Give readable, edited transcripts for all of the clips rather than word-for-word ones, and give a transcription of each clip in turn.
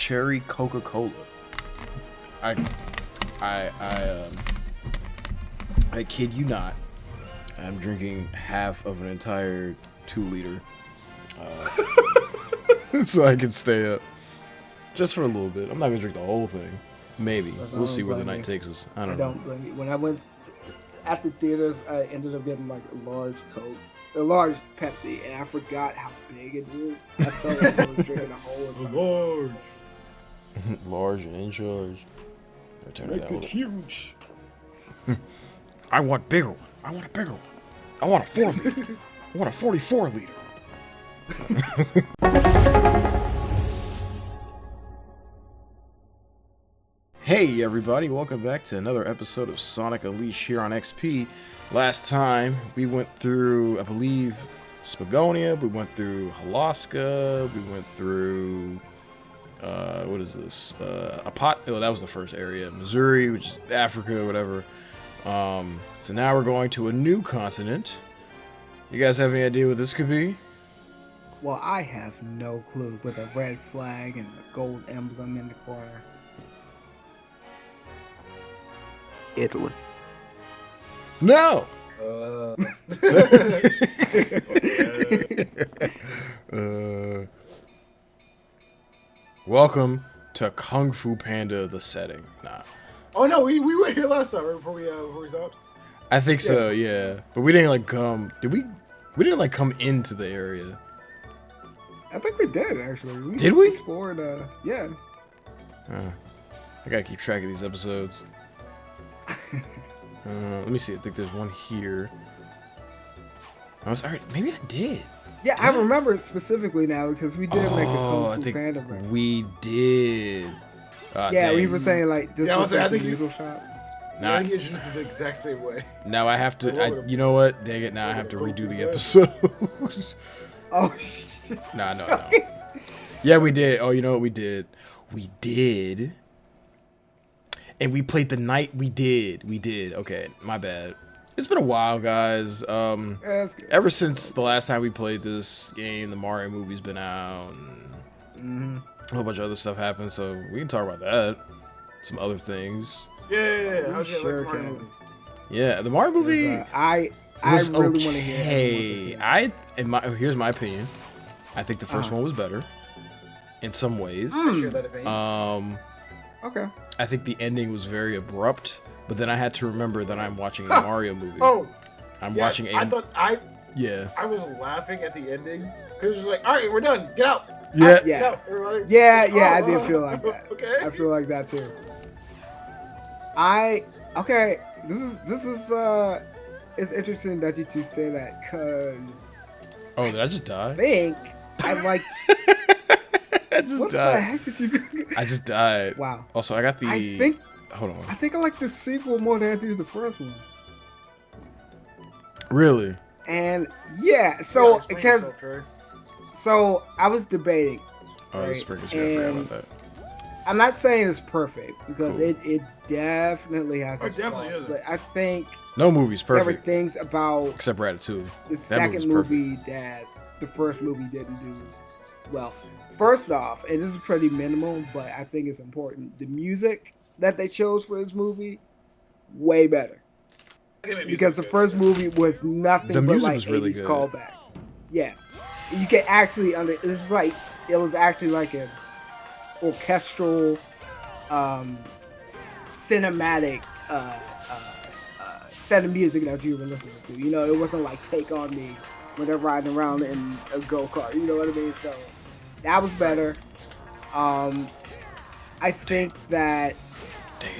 cherry Coca-Cola. I kid you not. I'm drinking half of an entire 2-liter, so I can stay up just for a little bit. I'm not gonna drink the whole thing. Maybe we'll see where the night takes us. I don't know. When I went at the theaters, I ended up getting like a large Coke, a large Pepsi, and I forgot how big it is. I felt like I was drinking a whole entire large and in charge. Make it huge. I want bigger one. I want a bigger one. I want a 4 liter. I want a 44 liter. Hey everybody, welcome back to another episode of Sonic Unleashed here on XP. Last time we went through, I believe, Spagonia, we went through Alaska, we went through, what is this? Oh, that was the first area. Missouri, which is Africa, whatever. So now we're going to a new continent. You guys have any idea what this could be? Well, I have no clue, with a red flag and a gold emblem in the corner. Italy. No! Welcome to Kung Fu Panda, the setting. Nah. Oh no, we went here last time, right before we stopped. I think so, yeah. But we didn't like come. Did we? We didn't like come into the area. I think we did actually. Did we? Explored, yeah. I gotta keep track of these episodes. Let me see. I think there's one here. Alright, maybe I did. Yeah, I remember it specifically now because we did make a Kung Fu Panda brand. We did. Yeah, we were saying like this was like the noodle shop. Now I think it's used the exact same way. Now I have to. You know what? Dang it! Now I have to redo the episode. Oh shit! No. Yeah, we did. Oh, you know what we did? We did. And we played the night. We did. Okay, my bad. It's been a while, guys. Ever since the last time we played this game, the Mario movie's been out, and a whole bunch of other stuff happened. So we can talk about that. Some other things. Yeah. How's your Mario movie? Yeah, the Mario movie. I really want to hear. Here's my opinion. I think the first one was better, in some ways. Okay. I think the ending was very abrupt, but then I had to remember that I'm watching a Mario movie. I'm watching a. I was laughing at the ending because it was like, all right, we're done. Get out. Yeah. Get out, everybody. Yeah. I did feel like that. Okay. I feel like that too. This is it's interesting that you two say that because. Oh, did I just die? I like. I just what died. The heck did you? I just died. Wow. Also, I got the. Hold on. I think I like the sequel more than I do the first one. Really? And yeah, so because I was debating. Oh, right? the sprinkles. I forgot about that. I'm not saying it's perfect because it definitely has its definitely flaws, is. but I think No movie's there were perfect. things about Except Ratatouille. the second movie that the first movie didn't do well. First off, and this is pretty minimal, but I think it's important. The music that they chose for this movie, way better. Because the first movie was nothing The but music like was really 80s good. callbacks. Yeah. You can actually it was actually like an orchestral cinematic set of music that you were listening to. You know, it wasn't like Take On Me when they're riding around in a go-kart. You know what I mean? So that was better. I think that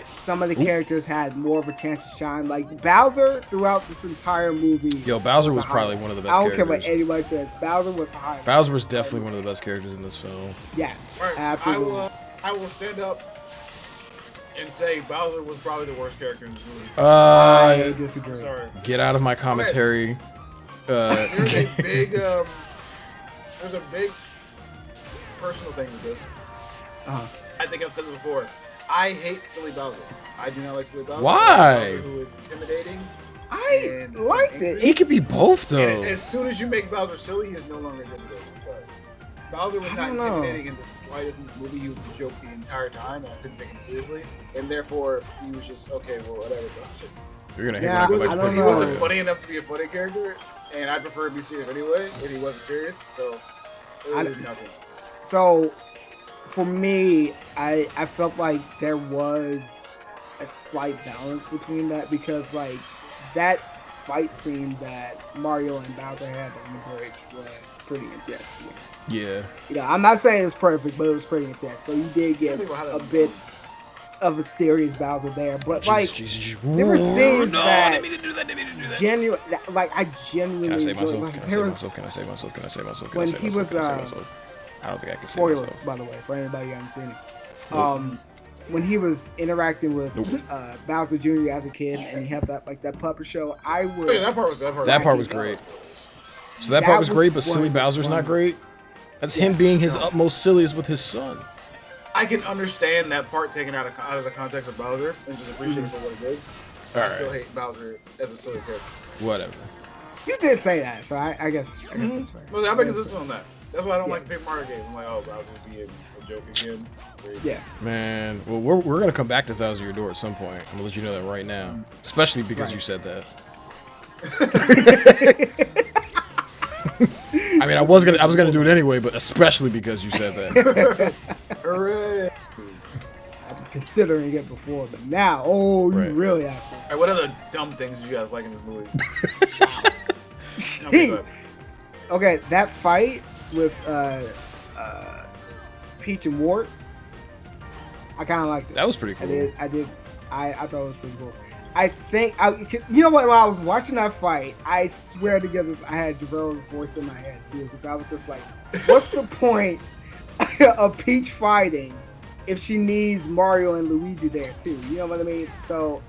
some of the characters had more of a chance to shine. Like Bowser throughout this entire movie. Yo, Bowser was probably one of the best characters. I don't care what anybody says. Bowser was the highlight. Bowser was definitely one of the best characters in this film. Yeah, right, absolutely. I will stand up and say Bowser was probably the worst character in this movie. I disagree. Sorry. Get out of my commentary. There's a big personal thing with this. I think I've said it before. I hate Silly Bowser. I do not like Silly Bowser. Why? Bowser who is intimidating. I liked it. He could be both, though. And as soon as you make Bowser silly, he is no longer intimidating. I'm sorry. Bowser was not intimidating in the slightest in this movie. He was the joke the entire time, and I couldn't take him seriously. And therefore, he was just, okay, well, whatever, Bowser. You're gonna hate He wasn't funny enough to be a funny character, and I prefer to be serious anyway, if he wasn't serious, so it was nothing. So, for me, I felt like there was a slight balance between that, because, like, that fight scene that Mario and Bowser had on the bridge was pretty intense to me. Yeah. You know, I'm not saying it's perfect, but it was pretty intense. So you did get a bit of a serious Bowser there, but like there were scenes that genuine, like I genuinely. Can I save enjoyed, myself? Can I save myself? Can I save myself? Can I save myself? Can I when save he myself? was Can I save myself? I don't think I can save spoilers, myself. by the way, for anybody who hasn't seen it. When he was interacting with Bowser Jr. as a kid, and he had that puppet show, I was that part was great. So that part was great, but silly Bowser's not great. That's him being his utmost silliest with his son. I can understand that part taken out of the context of Bowser and just appreciate it for what it is. I still hate Bowser as a silly character. Whatever. You did say that, so I guess that's fair. Well, I'm consistent on that. That's why I don't like the big Mario games. I'm like, oh, Bowser's being a joke again. Yeah. Man, well, we're gonna come back to Thousand Year Door at some point. I'm gonna let you know that right now, especially because you said that. I mean, I was gonna do it anyway, but especially because you said that. Hooray! I was considering it before, but now, you really asked for it. All right, what other dumb things do you guys like in this movie? Okay, that fight with Peach and Wart, I kind of liked it. That was pretty cool. I thought it was pretty cool. I think, you know what, when I was watching that fight, I swear to goodness, I had Javel's voice in my head too, because I was just like, what's the point of Peach fighting if she needs Mario and Luigi there too? You know what I mean? So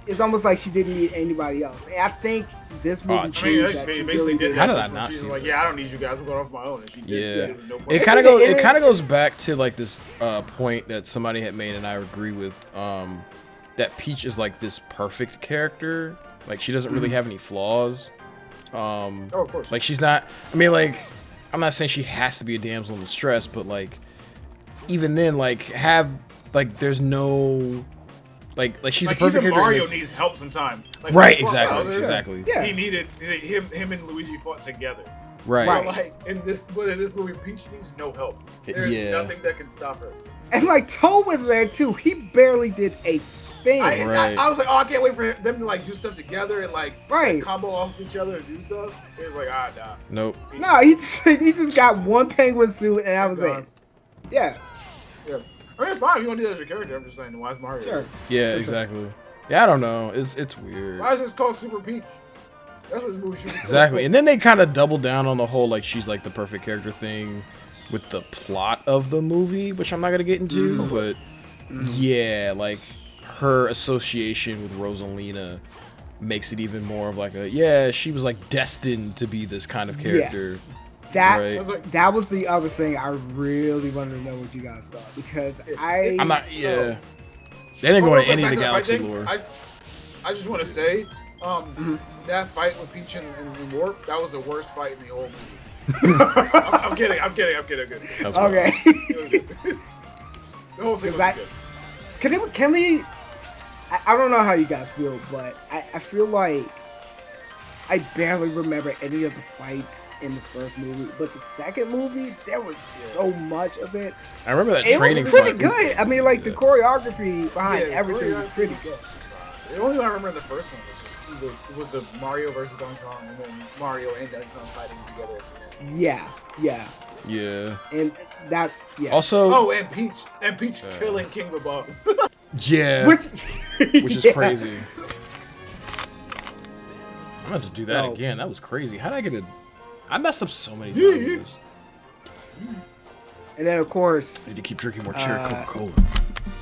it's almost like she didn't need anybody else. And I think this movie proved that she really did. How did I not see like, yeah, I don't need you guys. I'm going off my own. And she did. Yeah. It kind of goes back to like this point that somebody had made, and I agree with. That Peach is like this perfect character. Like she doesn't really have any flaws. of course. Like she's not. I mean, like I'm not saying she has to be a damsel in distress, but like even then, like there's no. Like she's like the perfect even character. Mario needs help sometimes. Like, right, exactly. Yeah. He needed him and Luigi fought together. Right. But like in this movie, Peach needs no help. There's nothing that can stop her. And like Toad was there too. He barely did a thing. I was like, I can't wait for them to like do stuff together and like combo off each other and do stuff. It was like, nah. Nope. No, he just got one penguin suit and that was it. Yeah. Yeah. I mean, it's fine if you want to do that as your character. I'm just saying, why is Mario? Sure. Yeah, exactly. Yeah, I don't know. It's weird. Why is this called Super Peach? That's what this movie should be called. Exactly. And then they kind of double down on the whole like she's like the perfect character thing with the plot of the movie, which I'm not gonna get into, but yeah, like her association with Rosalina makes it even more of like she was like destined to be this kind of character. Yeah. That was the other thing I really wanted to know what you guys thought, because I'm not. Yeah. They didn't go into any of the galaxy lore. I just want to say, that fight with Peach and Warp, that was the worst fight in the whole movie. I'm kidding. Okay. The whole thing was good. Can we? I don't know how you guys feel, but I feel like I barely remember any of the fights in the first movie, but the second movie, there was so much of it. I remember that training fight. It was pretty good. I mean, like the choreography behind everything was pretty good. The only thing I remember in the first one was the Mario versus Donkey Kong, and then Mario and Donkey Kong fighting together. Yeah. And that's Also, and Peach killing King Bob. Which is crazy. I'm about to do that again. That was crazy. How did I get it? I messed up so many times. And then of course, need to keep drinking more cherry Coca-Cola.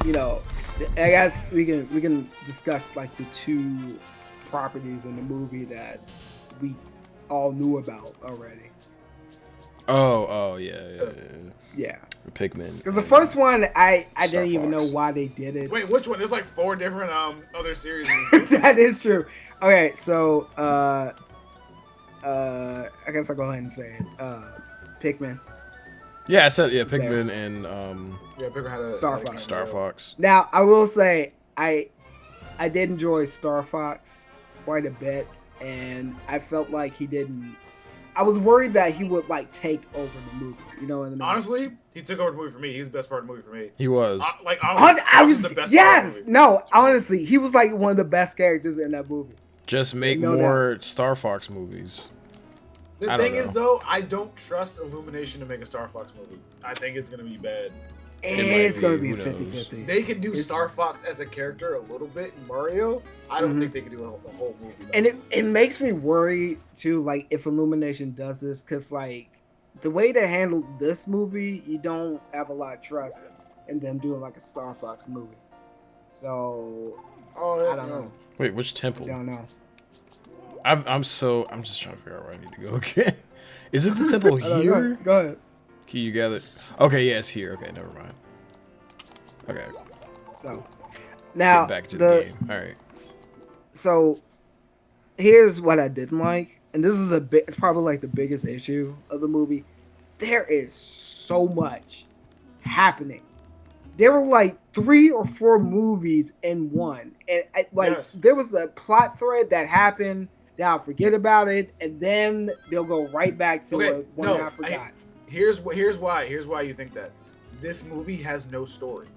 You know, I guess we can discuss like the two properties in the movie that we all knew about already. Yeah. Pikmin. Because the first one, I didn't even know why they did it. Wait, which one? There's like 4 different other series. That is true. Okay, so I guess I'll go ahead and say it. Pikmin. Yeah, I said Pikmin and Pikmin had a Star Fox. Now I will say I did enjoy Star Fox quite a bit, and I felt like he didn't. I was worried that he would like take over the movie. You know what I mean? Honestly, he took over the movie for me. He was the best part of the movie for me. He was. Honestly, the best yes. No, honestly, he was like one of the best characters in that movie. Just make more Star Fox movies. The thing is, though, I don't trust Illumination to make a Star Fox movie. I think it's going to be bad. It's going to be 50-50. They can do Star Fox as a character a little bit in Mario. I don't think they can do a whole movie. And it makes me worry, too, like, if Illumination does this, because, like, the way they handled this movie, you don't have a lot of trust in them doing, like, a Star Fox movie. So, I don't know. Wait, which temple? I don't know. I'm just trying to figure out where I need to go again. Is it the temple here? Go ahead. Key you gathered. Okay, yeah, it's here. Okay, never mind. Okay. So now get back to the game. All right. So here's what I didn't like, and this is probably like the biggest issue of the movie. There is so much happening. There were like 3 or 4 movies in one, and there was a plot thread that happened. Then I'll forget about it, and then they'll go right back to one I forgot. Here's why you think that. This movie has no story.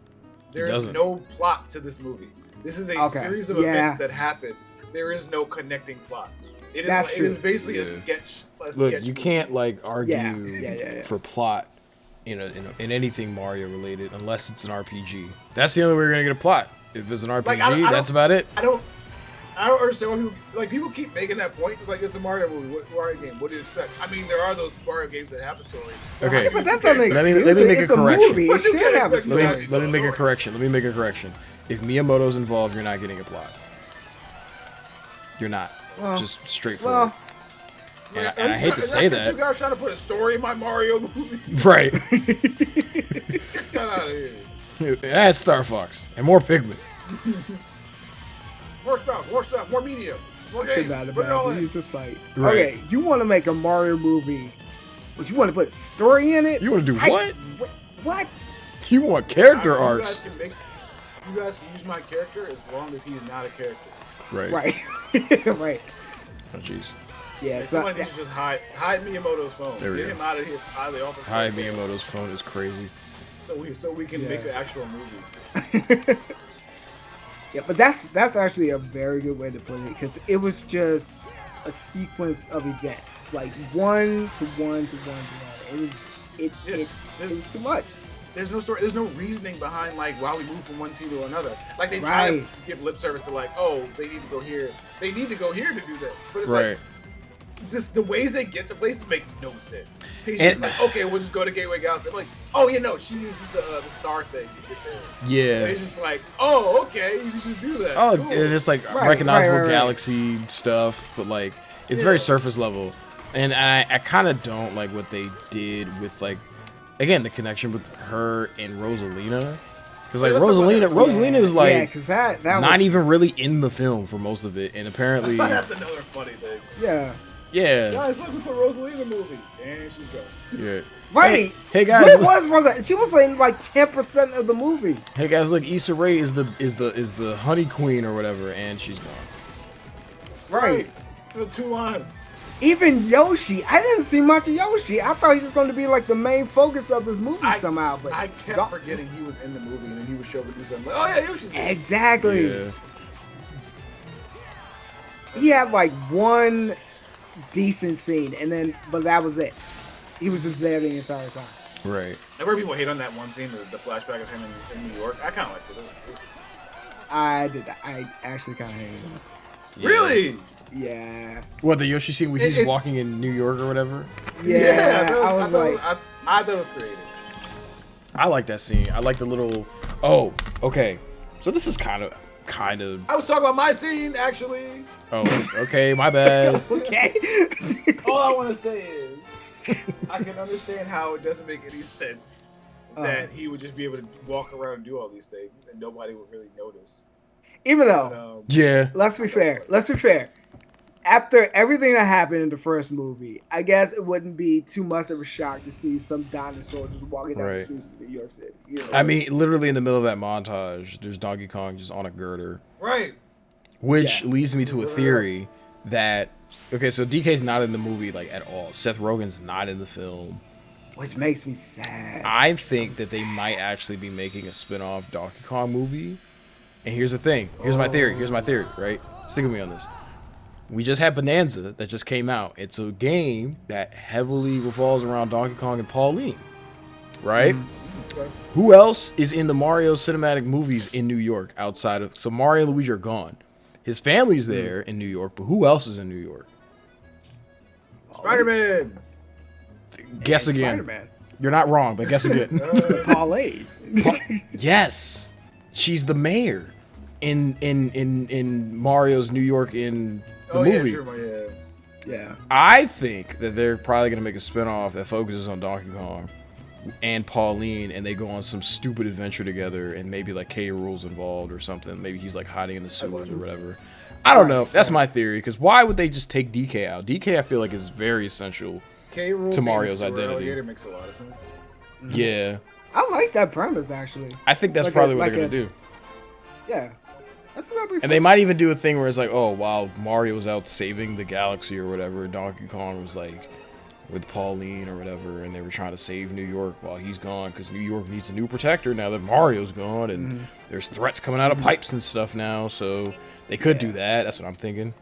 There is no plot to this movie. This is a series of events that happen. There is no connecting plot. It is basically a sketch. Look, you can't like argue for plot in anything Mario related unless it's an RPG. That's the only way you're gonna get a plot. If it's an RPG, that's about it. I don't understand why people keep making that point. It's like it's a Mario movie. Mario game. What do you expect? I mean, there are those Mario games that have a story. Okay, but that doesn't let me make a correction. It should have a story. Let me make a correction. If Miyamoto's involved, you're not getting a plot. You're not. Just straightforward. And I hate to say that. You guys trying to put a story in my Mario movie? Right. Get that out of here. Add Star Fox and more Pikmin. More stuff, more media, more games. Put it all in. It's just like, okay, you want to make a Mario movie, but you want to put story in it? You want to do what? What? You want character arcs? You guys can use my character as long as he's not a character. Right. Right. Oh, jeez. Yeah, somebody needs to just hide Miyamoto's phone. Get him out of here, out of the office. Hide Miyamoto's phone is crazy. So we can make an actual movie. Yeah, but that's actually a very good way to put it, because it was just a sequence of events, like one to one to one to one. It was too much. There's no story. There's no reasoning behind like why we move from one scene to another. Like they try to give lip service to like, oh, they need to go here. They need to go here to do this. But it's like the ways they get to places make no sense. He's just like, okay, we'll just go to Gateway Galaxy. I'm like, oh yeah, no, she uses the star thing to get there. Yeah. And it's just like, oh, okay, you just do that. Oh, cool. And it's like recognizable galaxy stuff, but like it's very surface level. And I kind of don't like what they did with like, again, the connection with her and Rosalina. Because like Rosalina is like that not even really in the film for most of it, and apparently that's another funny thing. Yeah. Guys, let's put Rosalina in the movie, and she's gone. Yeah. Right. Hey guys. What was Rosalina? She was in like 10% of the movie. Hey guys, look, Issa Rae is the honey queen or whatever, and she's gone. Right. The 2 lines. Even Yoshi, I didn't see much of Yoshi. I thought he was going to be like the main focus of this movie somehow. But I kept forgetting he was in the movie, and then he was showing me something. Like, oh yeah, Yoshi's in. Exactly. Yeah. He had like one decent scene, but that was it. He was just there the entire time. Right. I heard people hate on that one scene, the flashback of him in New York. I kind of liked it. I did that. I actually kind of hated him. Yeah. Really? Yeah. What, the Yoshi scene where he's walking in New York or whatever? Yeah. I thought it was creative. I like that scene. I like the little. Oh, okay. So this is kind of. I was talking about my scene, actually. Oh, okay. My bad. Okay. All I want to say is, I can understand how it doesn't make any sense that he would just be able to walk around and do all these things, and nobody would really notice. Even though, yeah. Let's be fair. after everything that happened in the first movie, I guess it wouldn't be too much of a shock to see some dinosaur just walking down the streets of New York City. You know? I mean, literally in the middle of that montage, there's Donkey Kong just on a girder. Right. Which leads me to a theory that, okay, so DK's not in the movie like at all. Seth Rogen's not in the film. Which makes me sad. I think that they might actually be making a spin-off Donkey Kong movie. And here's the thing. Here's my theory, right? Stick with me on this. We just had Bonanza that just came out. It's a game that heavily revolves around Donkey Kong and Pauline, right? Okay. Who else is in the Mario cinematic movies in New York outside of... So Mario and Luigi are gone. His family's there in New York, but who else is in New York? Spider-Man. Guess again. Spider-Man. You're not wrong, but guess again. Pauline. Yes. She's the mayor in Mario's New York in the movie. Yeah, sure, Yeah. I think that they're probably going to make a spinoff that focuses on Donkey Kong and Pauline, and they go on some stupid adventure together, and maybe like K. Rool's involved or something. Maybe he's like hiding in the sewers or whatever. I don't know. That's my theory, because why would they just take DK out? DK, I feel like, is very essential to Mario's identity. Makes a lot of sense. Yeah. I like that premise, actually. I think that's probably what they're going to do. Yeah. That's what And they might even do a thing where it's like, oh, while Mario was out saving the galaxy or whatever, Donkey Kong was like with Pauline or whatever, and they were trying to save New York while he's gone, because New York needs a new protector now that Mario's gone, and there's threats coming out of pipes and stuff now, so they could do that. That's what I'm thinking.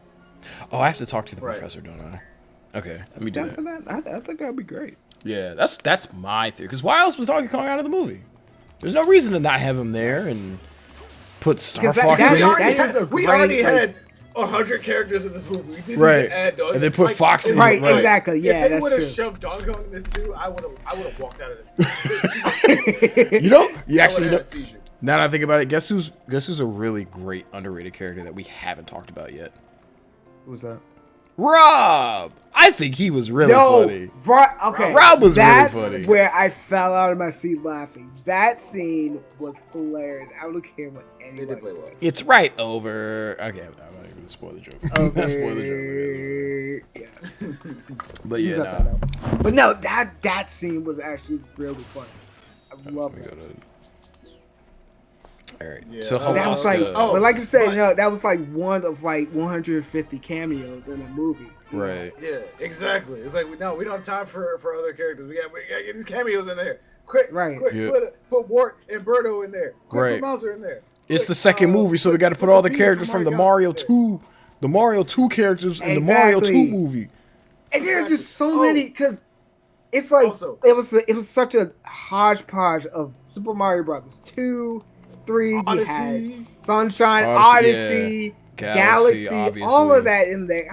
Oh, I have to talk to the professor, don't I? Okay, let me do that. I think that'd be great. Yeah, that's my theory, because why else was Donkey Kong out of the movie? There's no reason to not have him there and put Star Fox in it. We already had 100 characters in this movie. We didn't even add Donkey. And they put Fox in it. Right, exactly. Yeah, if they would have shoved Donkey Kong in this too, I would have walked out of You it. know, now that I think about it, guess who's a really great underrated character that we haven't talked about yet? Who's that? Rob. I think he was really funny. Okay, Rob was really funny. That's where I fell out of my seat laughing. That scene was hilarious. I don't care what anybody said. It's right over. Okay, I'm not even gonna spoil the joke. Okay. Spoil the joke. Yeah. But yeah, no. But no, that scene was actually really funny. I love it. All right. Yeah. So that was like, but like you said, that was like one of like 150 cameos in a movie. Right. Yeah, exactly. It's like we don't have time for other characters. We gotta get these cameos in there. Quick, put Wart and Birdo in there. Quick, put Bowser in there. It's the second movie, so we got to put all the characters from the Mario 2 characters in the Mario 2 movie. And there are just so many, because it's like it was such a hodgepodge of Super Mario Brothers 2, 3, Odyssey. you had Sunshine, Odyssey, Galaxy, all of that in there.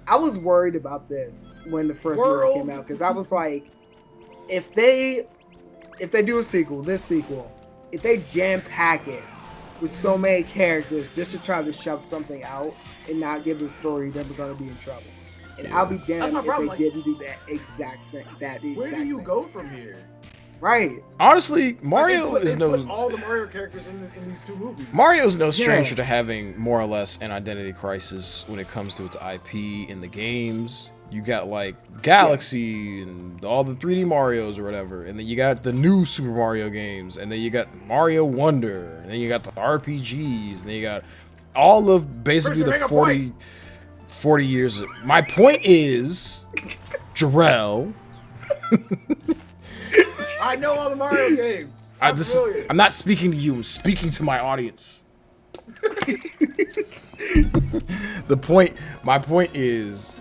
I was worried about this when the first movie came out, because I was like, if they do a sequel, if they jam pack it with so many characters just to try to shove something out and not give the story, then we're gonna be in trouble. And I'll be damned if they didn't do that exact thing. Where do you go from here? Right. Honestly, Mario is put all the Mario characters in these two movies. Mario's no stranger to having more or less an identity crisis when it comes to its IP in the games. You got like Galaxy and all the 3D Marios or whatever, and then you got the new Super Mario games, and then you got Mario Wonder, and then you got the RPGs, and then you got all of basically the 40 years. My point is, Jarrell. I know all the Mario games. I'm not speaking to you. I'm speaking to my audience. My point is,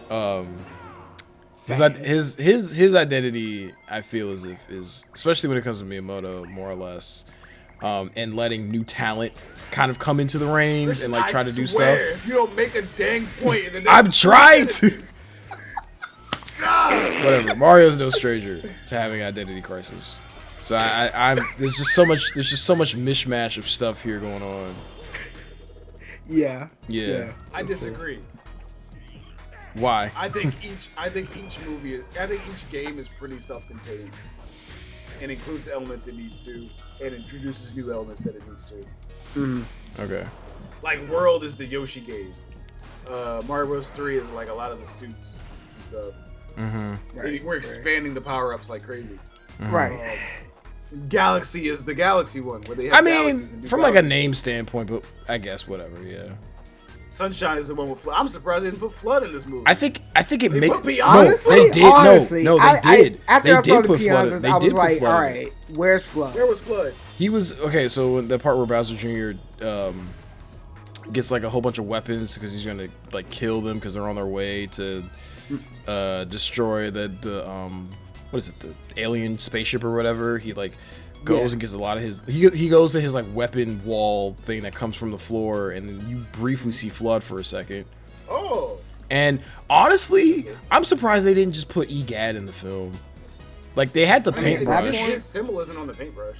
his identity, I feel is especially when it comes to Miyamoto, more or less, and letting new talent kind of come into the reins and like try to do stuff. If you don't make a dang point in the next I'm trying to. Whatever. Mario's no stranger to having identity crisis. So there's just so much mishmash of stuff here going on. Yeah. I disagree. Why? I think each game is pretty self-contained and includes the elements it needs to and introduces new elements that it needs to. Okay. Like World is the Yoshi game. Mario Bros. 3 is like a lot of the suits and stuff. Mm-hmm. We're expanding the power-ups like crazy. Mm-hmm. Right. Galaxy is the Galaxy one where they have I galaxies mean, and from like a name standpoint, but I guess whatever. Yeah. Sunshine is the one with Flood. I'm surprised they didn't put Flood in this movie. I think it makes put Beyonce. no. They did Honestly, no. They did. After They I saw did the put Flood. Beyonces, They I was did put like, Flood. all right, where's Flood? Where was Flood? He was okay. So when the part where Bowser Jr. Gets like a whole bunch of weapons because he's gonna like kill them because they're on their way to destroy the what is it, the alien spaceship or whatever. He like goes and gets a lot of his. He goes to his like weapon wall thing that comes from the floor, and then you briefly see Flood for a second. Oh. And honestly, I'm surprised they didn't just put EGAD in the film. Like they had the paintbrush. His symbol isn't on the paintbrush.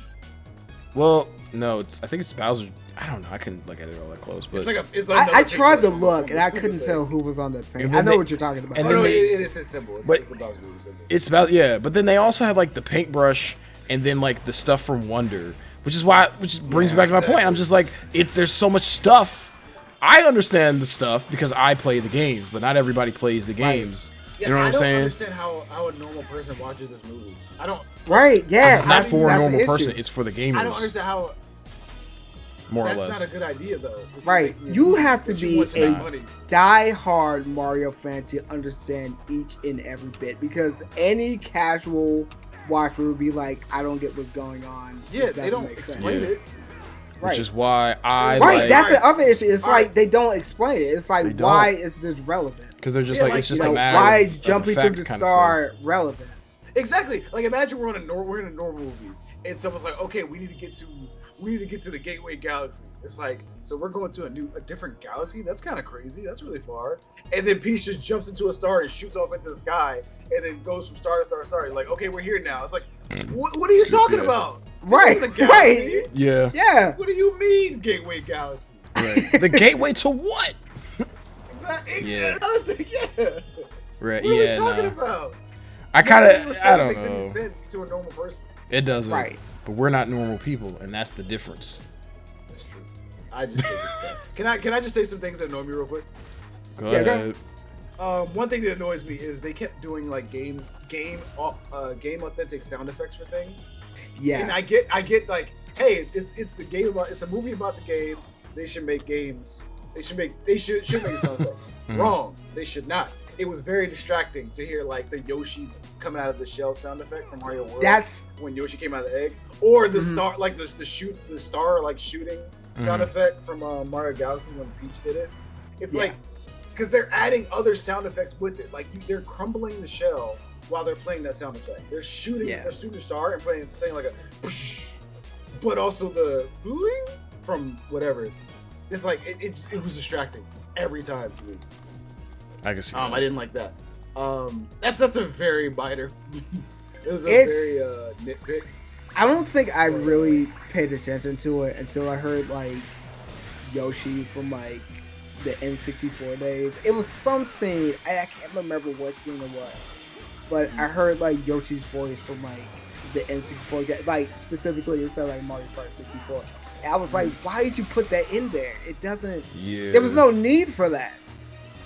Well, no, I think it's Bowser. I don't know. I couldn't look at it all that close, but it's like I tried to look and I couldn't tell who was on the paint. I know what you're talking about. And it then is his symbol. It's the Bowser symbol. It's about But then they also had like the paintbrush and then like the stuff from Wonder, which brings me back to my point. I'm just like, there's so much stuff. I understand the stuff because I play the games, but not everybody plays the games. Yeah, you know what I'm saying? I don't understand how a normal person watches this movie. I don't. Right? Yeah. It's not for a normal person. It's for the gamers. I don't understand how. More or less. That's not a good idea, though. Right. You have to be a die-hard Mario fan to understand each and every bit, because any casual watcher would be like, I don't get what's going on. Yeah, they don't explain it. Right. Which is why that's the other issue. It's like they don't explain it. It's like, why is this relevant? Because they're just it's just a matter why of is jumping through the star relevant? Exactly. Like imagine we're in a normal movie and someone's like, okay, we need to get to the Gateway Galaxy. It's like, so we're going to a different galaxy? That's kind of crazy. That's really far. And then Peach just jumps into a star and shoots off into the sky and then goes from star to star to star. You're like, okay, we're here now. It's like, what are you talking about? Right. Right. Yeah. Yeah. What do you mean, Gateway Galaxy? Right. The gateway to what? Exactly. Yeah. Yeah. Right. What are we talking about? I don't know. Makes any sense to a normal person. It doesn't. Right. But we're not normal people, and that's the difference. That's true. I just think can I just say some things that annoy me real quick? Go ahead. One thing that annoys me is they kept doing like game authentic sound effects for things. Yeah. And I get like, hey, it's a movie about the game. They should make games. They should make a sound effect. Wrong. They should not. It was very distracting to hear like the Yoshi coming out of the shell sound effect from Mario World. That's when Yoshi came out of the egg, or the star, like the star like shooting sound effect from Mario Galaxy when Peach did it. It's like, because they're adding other sound effects with it. Like they're crumbling the shell while they're playing that sound effect. They're shooting a superstar and playing like a, but also the bling from whatever. It's like it was distracting every time to me. I guess. I didn't like that. That's a very minor. It was very nitpick. I don't think I really paid attention to it until I heard like Yoshi from like the N64 days. It was some scene. I can't remember what scene it was, but I heard like Yoshi's voice from like the N64, like specifically it said like Mario Kart 64. And I was like, why did you put that in there? It doesn't. Yeah. There was no need for that.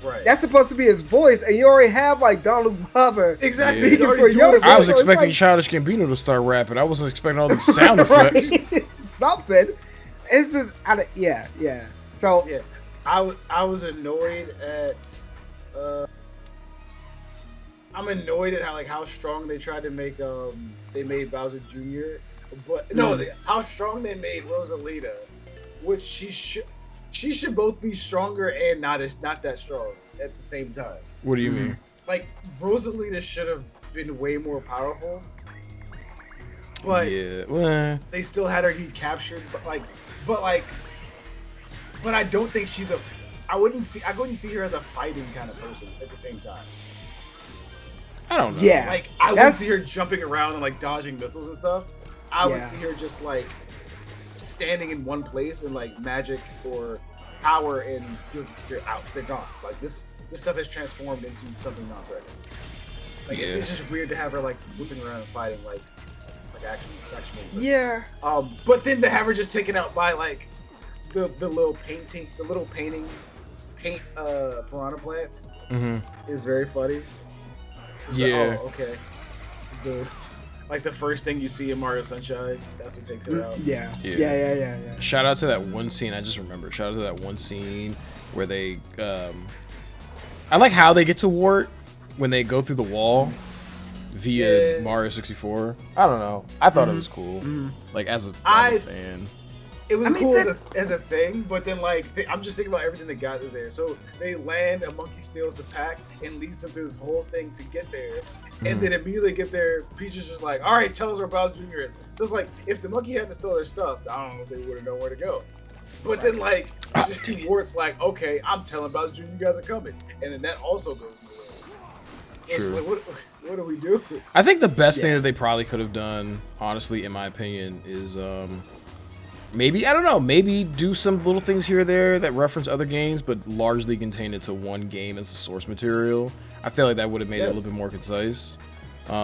Right. That's supposed to be his voice, and you already have like Donald Glover. Exactly. Yeah. For Yoshi. I was So expecting like, Childish Gambino to start rapping. I wasn't expecting all these sound effects. Something. It's just, yeah. So yeah, I was annoyed at. I'm annoyed at how strong they tried to make they made Bowser Jr. But how strong they made Rosalita, which she should both be stronger and not that strong at the same time. What do you mean? Like Rosalita should have been way more powerful, but they still had her get captured. But I don't think she's I wouldn't see her as a fighting kind of person at the same time. I don't know. Yeah, like I wouldn't see her jumping around and like dodging missiles and stuff. I would see her just like standing in one place and like magic or power, and you're out. They're gone. Like this stuff has transformed into something non-threatening. Like it's just weird to have her like whipping around and fighting like action movies. Yeah. But then to have her just taken out by like the little painting paint piranha plants Mm-hmm. is very funny. It's Yeah. like, oh, okay. Like the first thing you see in Mario Sunshine, that's what takes her out. Yeah. Shout out to that one scene. I just remembered. Shout out to that one scene where they. I like how they get to Wart when they go through the wall via Mario 64. I don't know. I thought it was cool. Like as a fan. It was cool as a thing, but then like I'm just thinking about everything that got there. So they land, a monkey steals the pack and leads them through this whole thing to get there, and then immediately get there. Peach is just like, "All right, tell us where Bowser Jr. is." So it's like if the monkey hadn't stolen their stuff, I don't know if they would have known where to go. But then like Wart's like, "Okay, I'm telling Bowser Jr. you guys are coming," and then that also goes nowhere. So True. it's like, what do we do? I think the best thing that they probably could have done, honestly, in my opinion, is maybe, I don't know, maybe do some little things here or there that reference other games, but largely contain it to one game as a source material. I feel like that would have made it a little bit more concise. But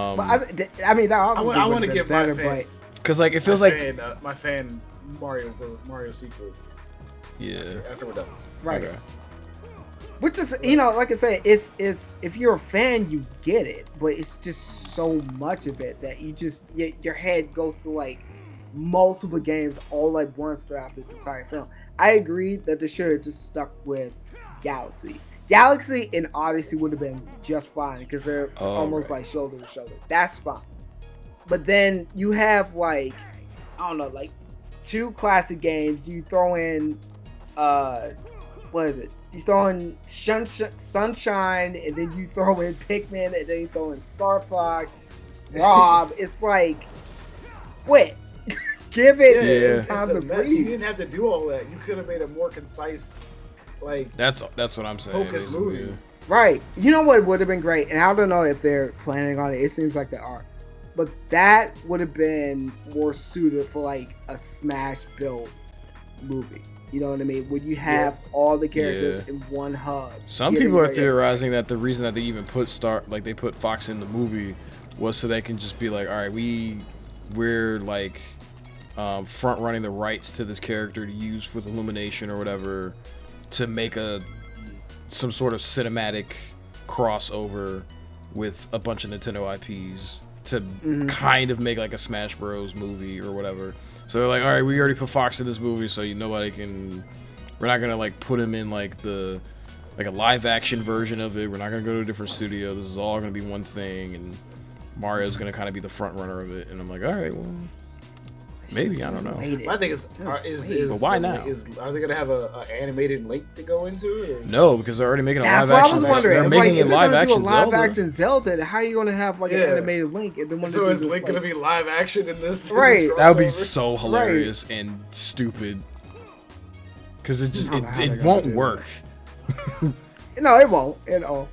I mean, I want to give better, my fan, because like it feels like my fan Mario sequel. Yeah. After we're done. Right. Okay. Which is, you know, like I said, it's if you're a fan, you get it, but it's just so much of it that you just your head goes through like multiple games all at once throughout this entire film. I agree that they should have just stuck with Galaxy. Galaxy and Odyssey would have been just fine because they're almost like shoulder to shoulder. That's fine. But then you have like, I don't know, like 2 classic games. You throw in, what is it? You throw in Sunshine, and then you throw in Pikmin, and then you throw in Star Fox, Rob. It's like, quit. Give it time to breathe. You didn't have to do all that. You could have made a more concise, like that's what I'm saying. Focus movie. Right. You know what would have been great, and I don't know if they're planning on it. It seems like they are, but that would have been more suited for like a Smash build movie. You know what I mean? When you have all the characters in one hub. Some people are theorizing that the reason that they even put they put Fox in the movie was so they can just be like, all right, we're like front running the rights to this character to use for the Illumination or whatever to make some sort of cinematic crossover with a bunch of Nintendo IPs to kind of make like a Smash Bros movie or whatever. So they're like, all right, we already put Fox in this movie, so nobody can. We're not gonna like put him in like a live action version of it. We're not gonna go to a different studio. This is all gonna be one thing, and Mario's gonna kind of be the front runner of it. And I'm like, all right, well, maybe, I don't know. My thing is but why now? Are they gonna have a animated Link to go into? Or? No, because they're already making a live That's action. what I was wondering. They're making a live action Zelda. Live action Zelda. How are you gonna have like an animated Link? And then so is Link gonna be live action in this? Right. In this that would be so hilarious and stupid. Because it just it won't work. No, it won't at all.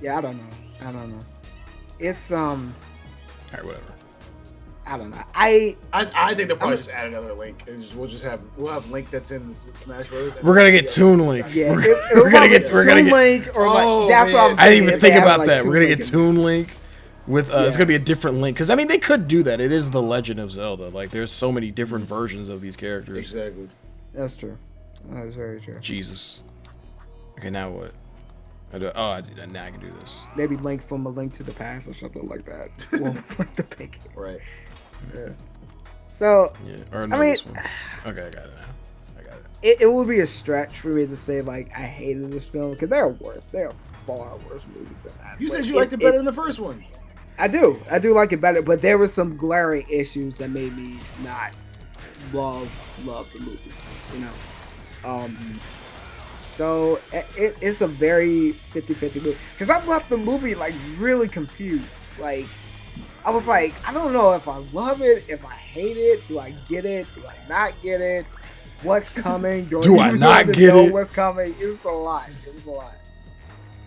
Yeah, I don't know. It's All right, whatever. I don't know. I think they'll probably just add another Link. And we'll have Link that's in the Smash Bros. We're gonna get Toon Link. Yeah, we're gonna get Link or like that's what I was I didn't even think about like that. We're gonna get Toon Toon Link with it's gonna be a different Link because I mean they could do that. It is the Legend of Zelda. Like there's so many different versions of these characters. Exactly. That's true. That is very true. Jesus. Okay, now what? Now I can do this. Maybe Link from A Link to the Past or something like that. Well, like the pig. Right. Yeah. So, Or no, I mean, this one. Okay, I got it now. It would be a stretch for me to say like I hated this film because there are worse. There are far worse movies than that. You said you liked it better than the first one. I do like it better, but there were some glaring issues that made me not love the movie. You know, so it's a very 50-50 movie because I left the movie like really confused. Like I was like, I don't know if I love it, if I hate it, do I get it, do I not get it, what's coming, do I not get it? What's coming? It was a lot.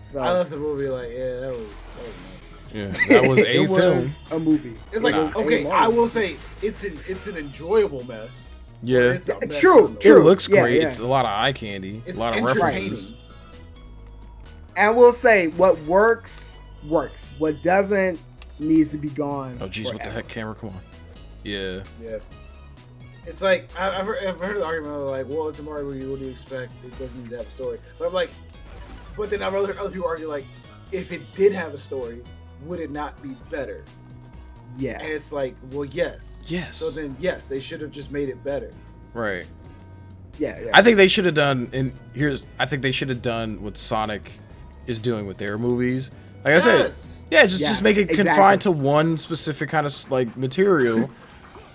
So I left the movie like, that was nice. Yeah, that was a it film. Was a movie. It's like okay, I will say it's an enjoyable mess. Yeah, it's a mess true. It looks great. Yeah. It's a lot of eye candy, it's a lot of references. And we'll say what works. What doesn't needs to be gone. Oh jeez, what the heck, camera? Come on. Yeah. It's like I've heard the argument of like, well, it's a Mario movie. What do you expect? It doesn't need to have a story. But I'm like, but then other people argue like, if it did have a story, would it not be better? Yeah. And it's like, well, yes. Yes. So then, yes, they should have just made it better. Right. Yeah. I think they should have done, I think they should have done what Sonic is doing with their movies. Like I said, yeah, just make it confined to one specific kind of like material.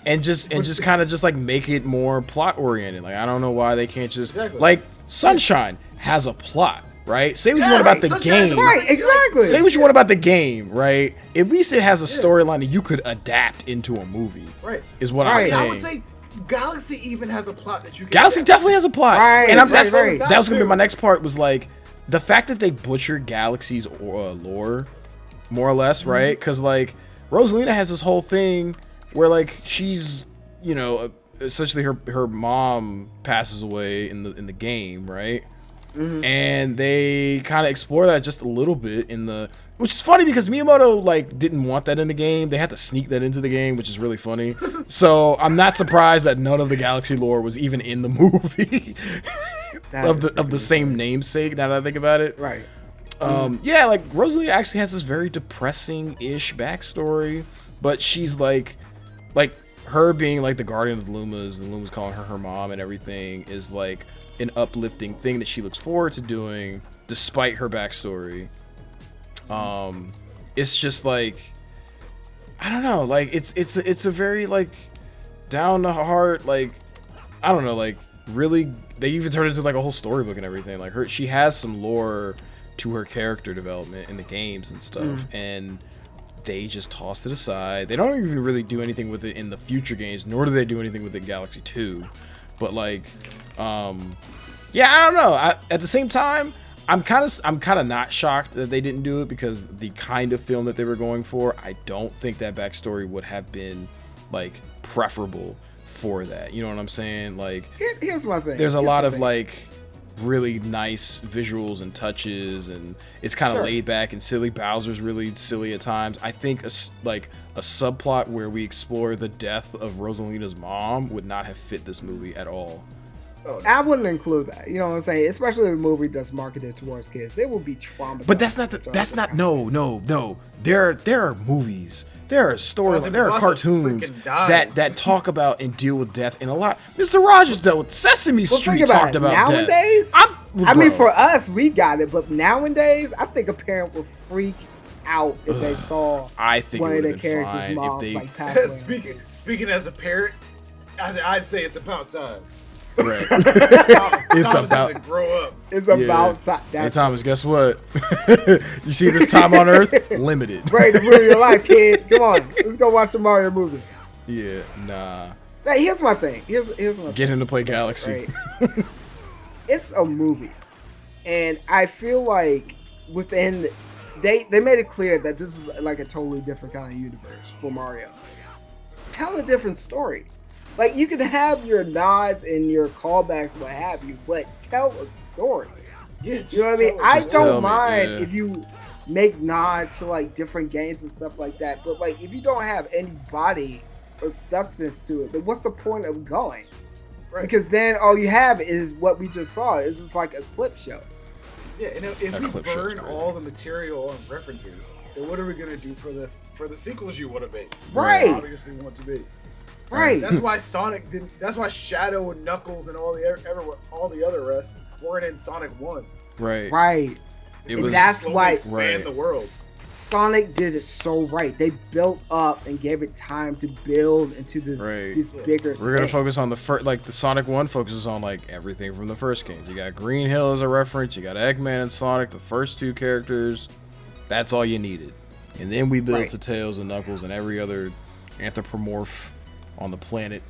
And just kind of just like make it more plot oriented. Like I don't know why they can't just like Sunshine has a plot, right? Say what you want about the game, right? Exactly. Say what you want about the game, right? At least it has a storyline that you could adapt into a movie, right? Is what I'm saying. I would say Galaxy even has a plot that you can Galaxy definitely has a plot, right? And that was gonna be my next part. Was like the fact that they butchered Galaxy's lore, more or less, right? Because like Rosalina has this whole thing where like she's, you know, essentially her mom passes away in the game, right? And they kind of explore that just a little bit which is funny because Miyamoto like didn't want that in the game. They had to sneak that into the game, which is really funny. So I'm not surprised that none of the Galaxy lore was even in the movie of the same namesake. Now that I think about it, right? Yeah, like Rosalie actually has this very depressing-ish backstory, but she's like her being like the guardian of the Lumas, and Lumas calling her mom and everything is like an uplifting thing that she looks forward to doing despite her backstory. It's just like, I don't know, like it's a very like down the heart, like I don't know, like really they even turned it into like a whole storybook and everything. Like she has some lore to her character development in the games and stuff, and they just tossed it aside. They don't even really do anything with it in the future games, nor do they do anything with it in Galaxy 2. But like, yeah, I don't know. At the same time, I'm kind of not shocked that they didn't do it because the kind of film that they were going for, I don't think that backstory would have been like preferable for that. You know what I'm saying? Like, here's my thing. There's a lot of like really nice visuals and touches, and it's kind of laid back and silly. Bowser's really silly at times. I think a subplot where we explore the death of Rosalina's mom would not have fit this movie at all. I wouldn't include that. You know what I'm saying? Especially a movie that's marketed towards kids. They will be traumatized. But that's not no. There are movies. There are stories, there are cartoons that talk about and deal with death, and a lot. Mr. Rogers dealt with Sesame Street, talked about nowadays, death. I mean, for us, we got it, but nowadays, I think a parent would freak out if they saw one of their characters' moms like pass away. Speaking as a parent, I'd say it's about time. Right. It's about to grow up. It's about time. Hey Thomas, guess what? You see this time on Earth? Limited. Right, to ruin your life, kid. Come on, let's go watch the Mario movie. Yeah, nah. Hey, here's my thing. Here's my Get him to play Galaxy. Right? It's a movie, and I feel like within they made it clear that this is like a totally different kind of universe for Mario. Tell a different story. Like, you can have your nods and your callbacks, what have you, but tell a story. Yeah, you know what I mean? I don't mind if you make nods to, like, different games and stuff like that, but, like, if you don't have any body or substance to it, then what's the point of going? Right. Because then all you have is what we just saw. It's just like a clip show. Yeah, and if we burn all the material and references, then what are we going to do for the sequels you want to make? Right. You obviously want to be. Right. That's why Sonic didn't. That's why Shadow and Knuckles and all the other rest weren't in Sonic 1. Right. Right. And that's why expand the world. Sonic did it so right. They built up and gave it time to build into this bigger. We're gonna focus on the first. Like the Sonic 1 focuses on like everything from the first games. You got Green Hill as a reference. You got Eggman and Sonic, the first two characters. That's all you needed. And then we built to Tails and Knuckles and every other anthropomorph on the planet.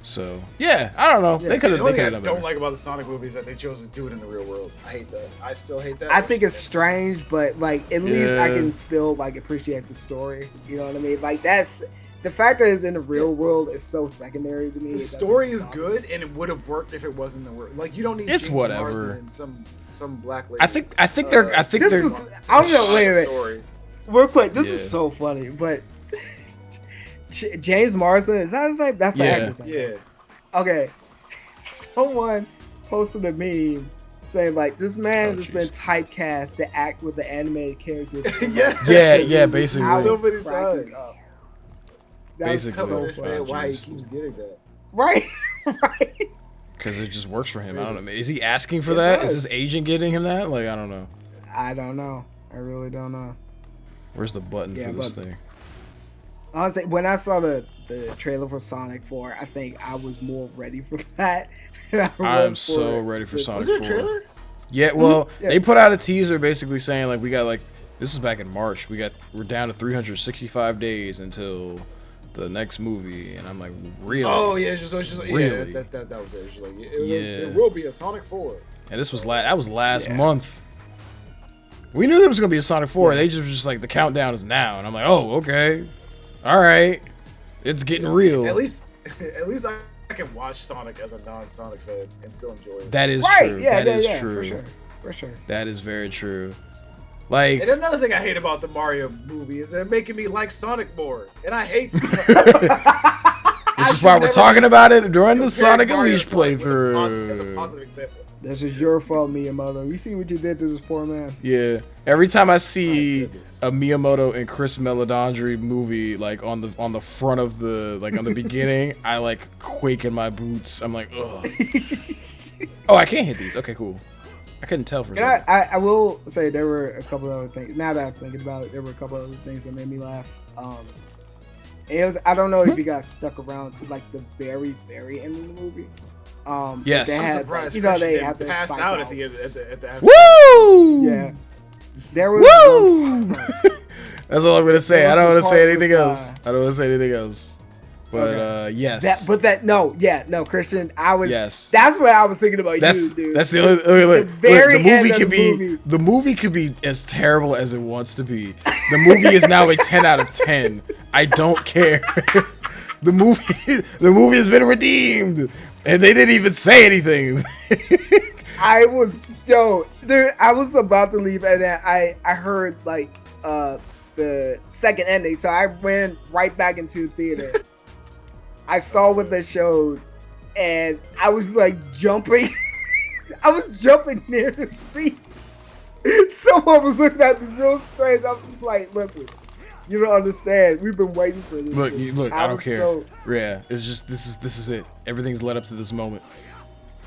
So yeah, I don't know. Yeah. They could have done better. Don't like about the Sonic movies that they chose to do it in the real world. I hate that. I still hate that. I think it's strange, but like at least I can still like appreciate the story. You know what I mean? Like that's the fact that it's in the real world is so secondary to me. The story is good, and it would have worked if it wasn't in the world. Like you don't need. It's whatever. And some black lady. I think they're. I don't know. Wait a minute. Real quick, this is so funny, but. James Marsden, is that his name? That's the actor's name. Yeah. Okay. Someone posted a meme saying like this man has been typecast to act with the animated characters. yeah, basically. So many times. Basically, I don't understand why he keeps getting that. Right, right. Because it just works for him. I don't know. Is he asking for that? Is his agent getting him that? Like, I don't know. I don't know. I really don't know. Where's the button for this thing? Honestly, when I saw the trailer for Sonic 4, I think I was more ready for that. I'm so ready for Sonic 4. Was there a trailer? Yeah, well, they put out a teaser basically saying like we got like this is back in March. We're down to 365 days until the next movie, and I'm like, really? Oh yeah, it's just really? Yeah, that was it. It's just like it will be a Sonic 4. And this was last month. We knew there was gonna be a Sonic 4. They just like the countdown is now, and I'm like, oh okay, all right, it's getting real. At least I can watch Sonic as a non-Sonic fan and still enjoy it. That is true. Yeah, that is true. For sure. That is very true. Like, and another thing I hate about the Mario movie is they're making me like Sonic more, and I hate Sonic. Which is why we're talking about it during the Sonic Unleashed playthrough. As a positive example. This is your fault, Miyamoto. You see what you did to this poor man. Yeah. Every time I see a Miyamoto and Chris Meledandri movie, like on the front of the on the beginning, I like quake in my boots. I'm like, ugh. Oh, I can't hit these. Okay, cool. I couldn't tell for a second. I will say there were a couple of other things. Now that I'm thinking about it, there were a couple of other things that made me laugh. It was, I don't know if you guys stuck around to like the very, very end of the movie. Yes. They had, surprised they had to pass out at the end. At the Woo! Yeah. There was. Woo! That's all I'm gonna say. I don't want to say anything else. I don't want to say anything else. But yes. No, Christian. I was. Yes. That's what I was thinking about you, dude. That's the only. Look, the movie could be. The movie could be as terrible as it wants to be. The movie is now a 10 out of 10. I don't care. The movie has been redeemed, and they didn't even say anything. I was dude. I was about to leave, and then I heard like the second ending, so I ran right back into the theater. I saw what they showed, and I was like jumping. I was jumping near the seat. Someone was looking at me real strange. I was just like, listen, you don't understand. We've been waiting for this. Look, I don't care. Yeah, it's just this is it. Everything's led up to this moment.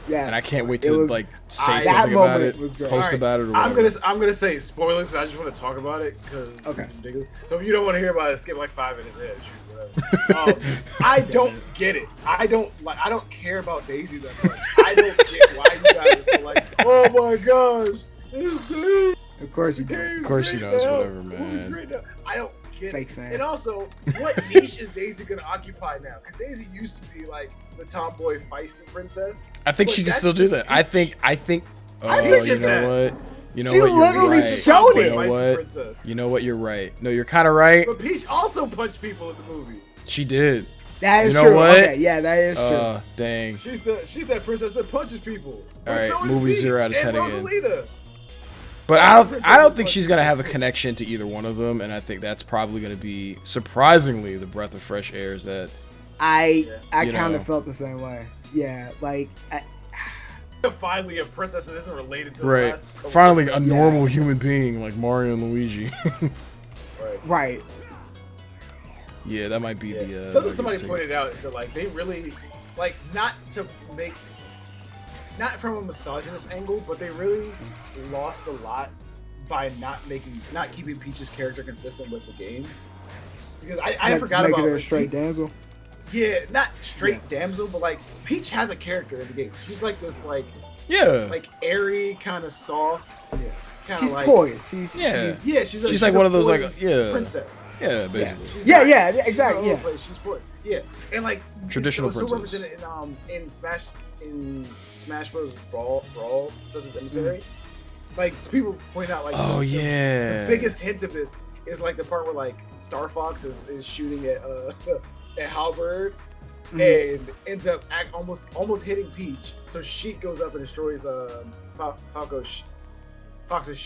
Yeah, and I can't wait to say something about it, post about it. Or whatever. I'm gonna say spoilers. I just want to talk about it because it's ridiculous. So if you don't want to hear about it, skip like 5 minutes. Yeah, shoot, whatever. I don't get it. I don't care about Daisy that much. I don't get why you guys are so like, oh my gosh, this dude. Of course you do. Of course he knows. Whatever, man. I don't get Fake it. fan. And also, what niche is Daisy gonna occupy now? Because Daisy used to be like the tomboy feisty princess. I think she can still do that. I think. Oh, you know what? You know she what? You're literally right. showed it. You know what? You know what? You're right. No, you're kind of right. But Peach also punched people in the movie. She did. That is you know true. What? Okay, yeah, that is true. Dang. She's that princess that punches people. All right, so movie Peach 0 out of 10 and again. Rosalita. But I don't think she's gonna have a connection to either one of them, and I think that's probably gonna be surprisingly the breath of fresh air. Is that I kind of felt the same way. Yeah, like finally a princess that isn't related to right. The last finally a normal human being like Mario and Luigi. Right. Yeah, that might be the. Somebody pointed out is that like they really like not from a misogynist angle, but they really lost a lot by not keeping Peach's character consistent with the games. Because I forgot about her straight damsel. Yeah, not straight damsel, but like Peach has a character in the game. She's like this like airy, kind of soft. Yeah. She's poised. She's like one of those like princess. Yeah, basically. Exactly. Yeah. She's poised. Yeah, and like traditional princess. Represented in Smash Bros. Brawl, such as Emissary. Like people point out, like the biggest hint of this is like the part where like Star Fox is shooting at Halberd and ends up almost hitting Peach. So Sheik goes up and destroys Fox's ship. Fox's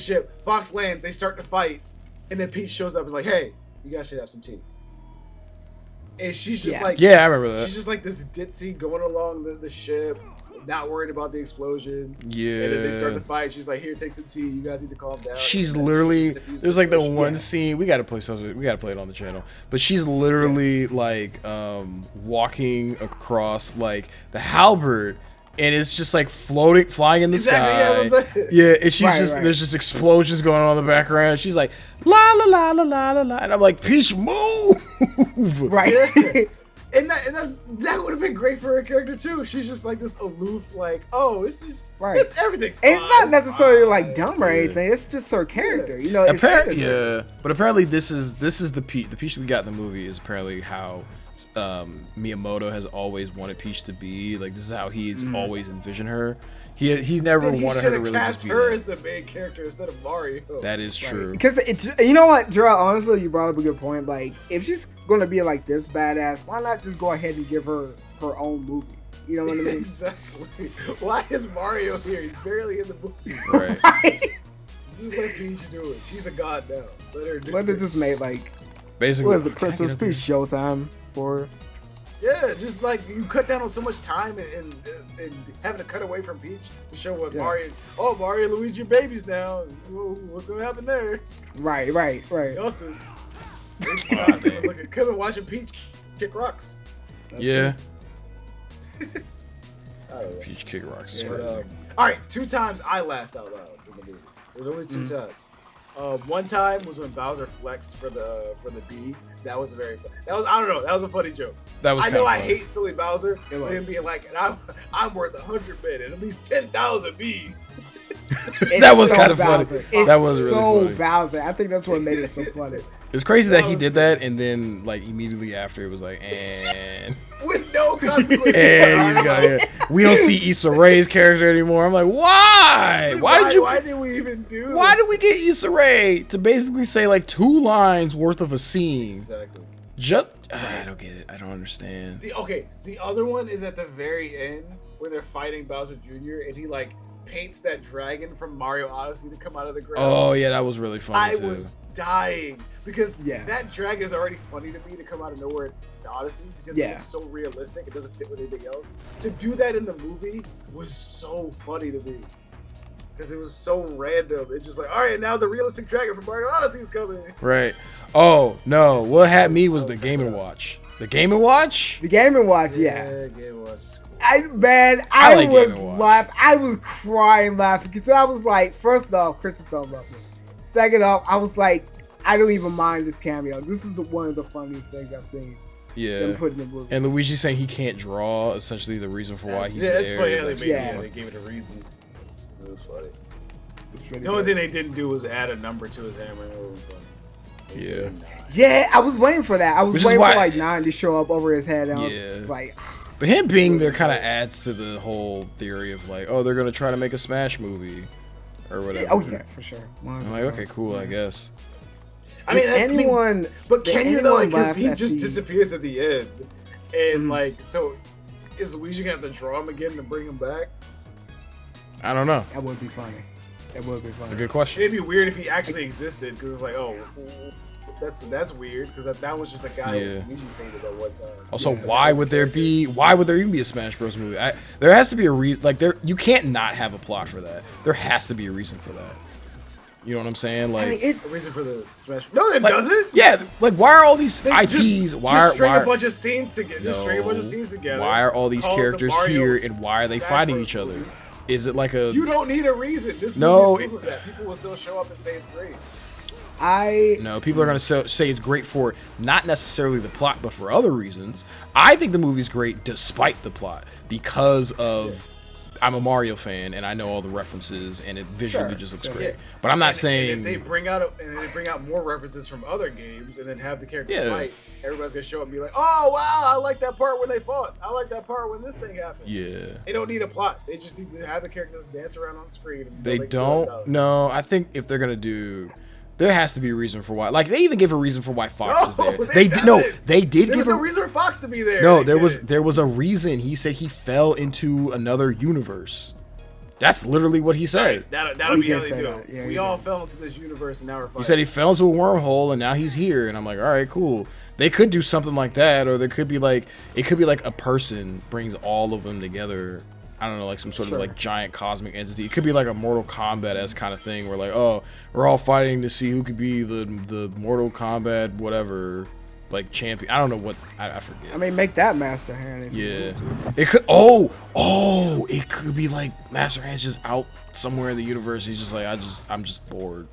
ship. Fox lands. They start to fight, and then Peach shows up and is like, "Hey, you guys should have some tea." and she's just like, yeah, I remember that. She's just like this ditzy going along the ship, not worried about the explosions. Yeah. And then they start to fight. She's like, here, take some tea. You guys need to calm down. She's literally, there's like the one scene, we gotta play it on the channel, but she's literally like walking across like the halberd, and it's just like flying in the sky. Yeah, and she's there's just explosions going on in the background. She's like, la la la la la la la, and I'm like, Peach, move! Right. Yeah. And that would have been great for her character too. She's just like this aloof, like, oh, this is everything's fine. It's not necessarily like dumb or anything. It's just her character, you know. Apparently, but apparently this is the Peach. The Peach we got in the movie is apparently how Miyamoto has always wanted Peach to be. Like, this is how he's always envisioned her. He never wanted her to really just be her as the main character instead of Mario. That is true. Because it's, you know what, Gerald, honestly, you brought up a good point. Like, if she's going to be like this badass, why not just go ahead and give her her own movie? You know what I mean? Exactly. Why is Mario here? He's barely in the movie. Right. Just let Peach do it. She's a god now. Let her do it. But they just made like, basically, what is it, Princess Peach Showtime for her? Yeah, just like you cut down on so much time and having to cut away from Peach to show what Mario. Oh, Mario and Luigi are babies now. What's gonna happen there? Right. Nothing. Look at Kevin watching Peach kick rocks. Yeah. Peach kick rocks is crazy. All right, 2 times I laughed out loud in the movie. There's only 2 times. One time was when Bowser flexed for the bee. That was very funny. I don't know. That was a funny joke. That was. I know I hate silly Bowser. But him being like, and I'm worth 100 men and at least 10,000 bees. That was kind of funny. That was really funny. Bowser. I think that's what made it so funny. It's crazy that he did that, and then like immediately after it was like, and with no consequences. And we don't see Issa Rae's character anymore. I'm like, why? Why did we even do? Why did we get Issa Rae to basically say like 2 lines worth of a scene? Exactly. I don't get it. I don't understand. The other one is at the very end when they're fighting Bowser Jr. and he like paints that dragon from Mario Odyssey to come out of the ground. Oh yeah, that was really funny. I was dying because that dragon is already funny to me to come out of nowhere in the Odyssey because it's so realistic. It doesn't fit with anything else. To do that in the movie was so funny to me because it was so random. It's just like, all right, now the realistic dragon from Mario Odyssey is coming. Right. Oh no, what had me was the Game & Watch. The Game & Watch? The Game & Watch, Yeah, Game & Watch. I was crying laughing because I was like, first off, Chris is gonna love me. Second off, I was like, I don't even mind this cameo. This is one of the funniest things I've seen. Yeah. Them put in the movie. And Luigi saying he can't draw, essentially the reason for why he's there. That's funny how they gave it a reason. It was funny. The only thing they didn't do was add a number to his hammer. Yeah, I was waiting for that. I was waiting for like 9 to show up over his head. And I was like, but him being there kind of adds to the whole theory of like, oh, they're gonna try to make a Smash movie or whatever. Oh yeah, for sure. 100%. I'm like, okay, cool, I guess. But can you though? Because he just disappears at the end, and like, so is Luigi gonna have to draw him again to bring him back? I don't know. That would be funny. That would be funny. A good question. It'd be weird if he actually existed, because it's like, oh, that's weird, because that was just a guy who Luigi painted at one time. Also, why would there even be a Smash Bros movie? There has to be a reason. Like, you can't not have a plot for that. There has to be a reason for that. You know what I'm saying? Like, a reason for the Smash. No, there doesn't. Yeah, like, why are all these IPs? Just string a bunch of scenes together. Why are all these characters here, and why are they fighting each other? Is it like a? You don't need a reason. This movie is that. People will still show up and say it's great. No, people are going to say it's great for not necessarily the plot, but for other reasons. I think the movie's great despite the plot because of I'm a Mario fan and I know all the references and it visually just looks great. But I'm not saying if they bring out more references from other games and then have the characters fight, everybody's gonna show up and be like, "Oh wow, I like that part when they fought. I like that part when this thing happened." Yeah. They don't need a plot. They just need to have the characters dance around on screen. They don't. No, I think if they're gonna do. There has to be a reason for why. Like, they even give a reason for why Fox is there. They did give a reason for Fox to be there. No, there was a reason. He said he fell into another universe. That's literally what he said. That'll be how they do it. Yeah, we all fell into this universe and now we're fighting. He said he fell into a wormhole and now he's here. And I'm like, all right, cool. They could do something like that, or there could be like, it could be like a person brings all of them together. I don't know, like some sort of like giant cosmic entity. It could be like a Mortal Kombat-esque kind of thing where like, oh, we're all fighting to see who could be the Mortal Kombat whatever, like champion. I don't know what, I forget. I mean, make that Master Hand. Yeah. It could, it could be like Master Hand's just out somewhere in the universe. He's just like, I'm just bored.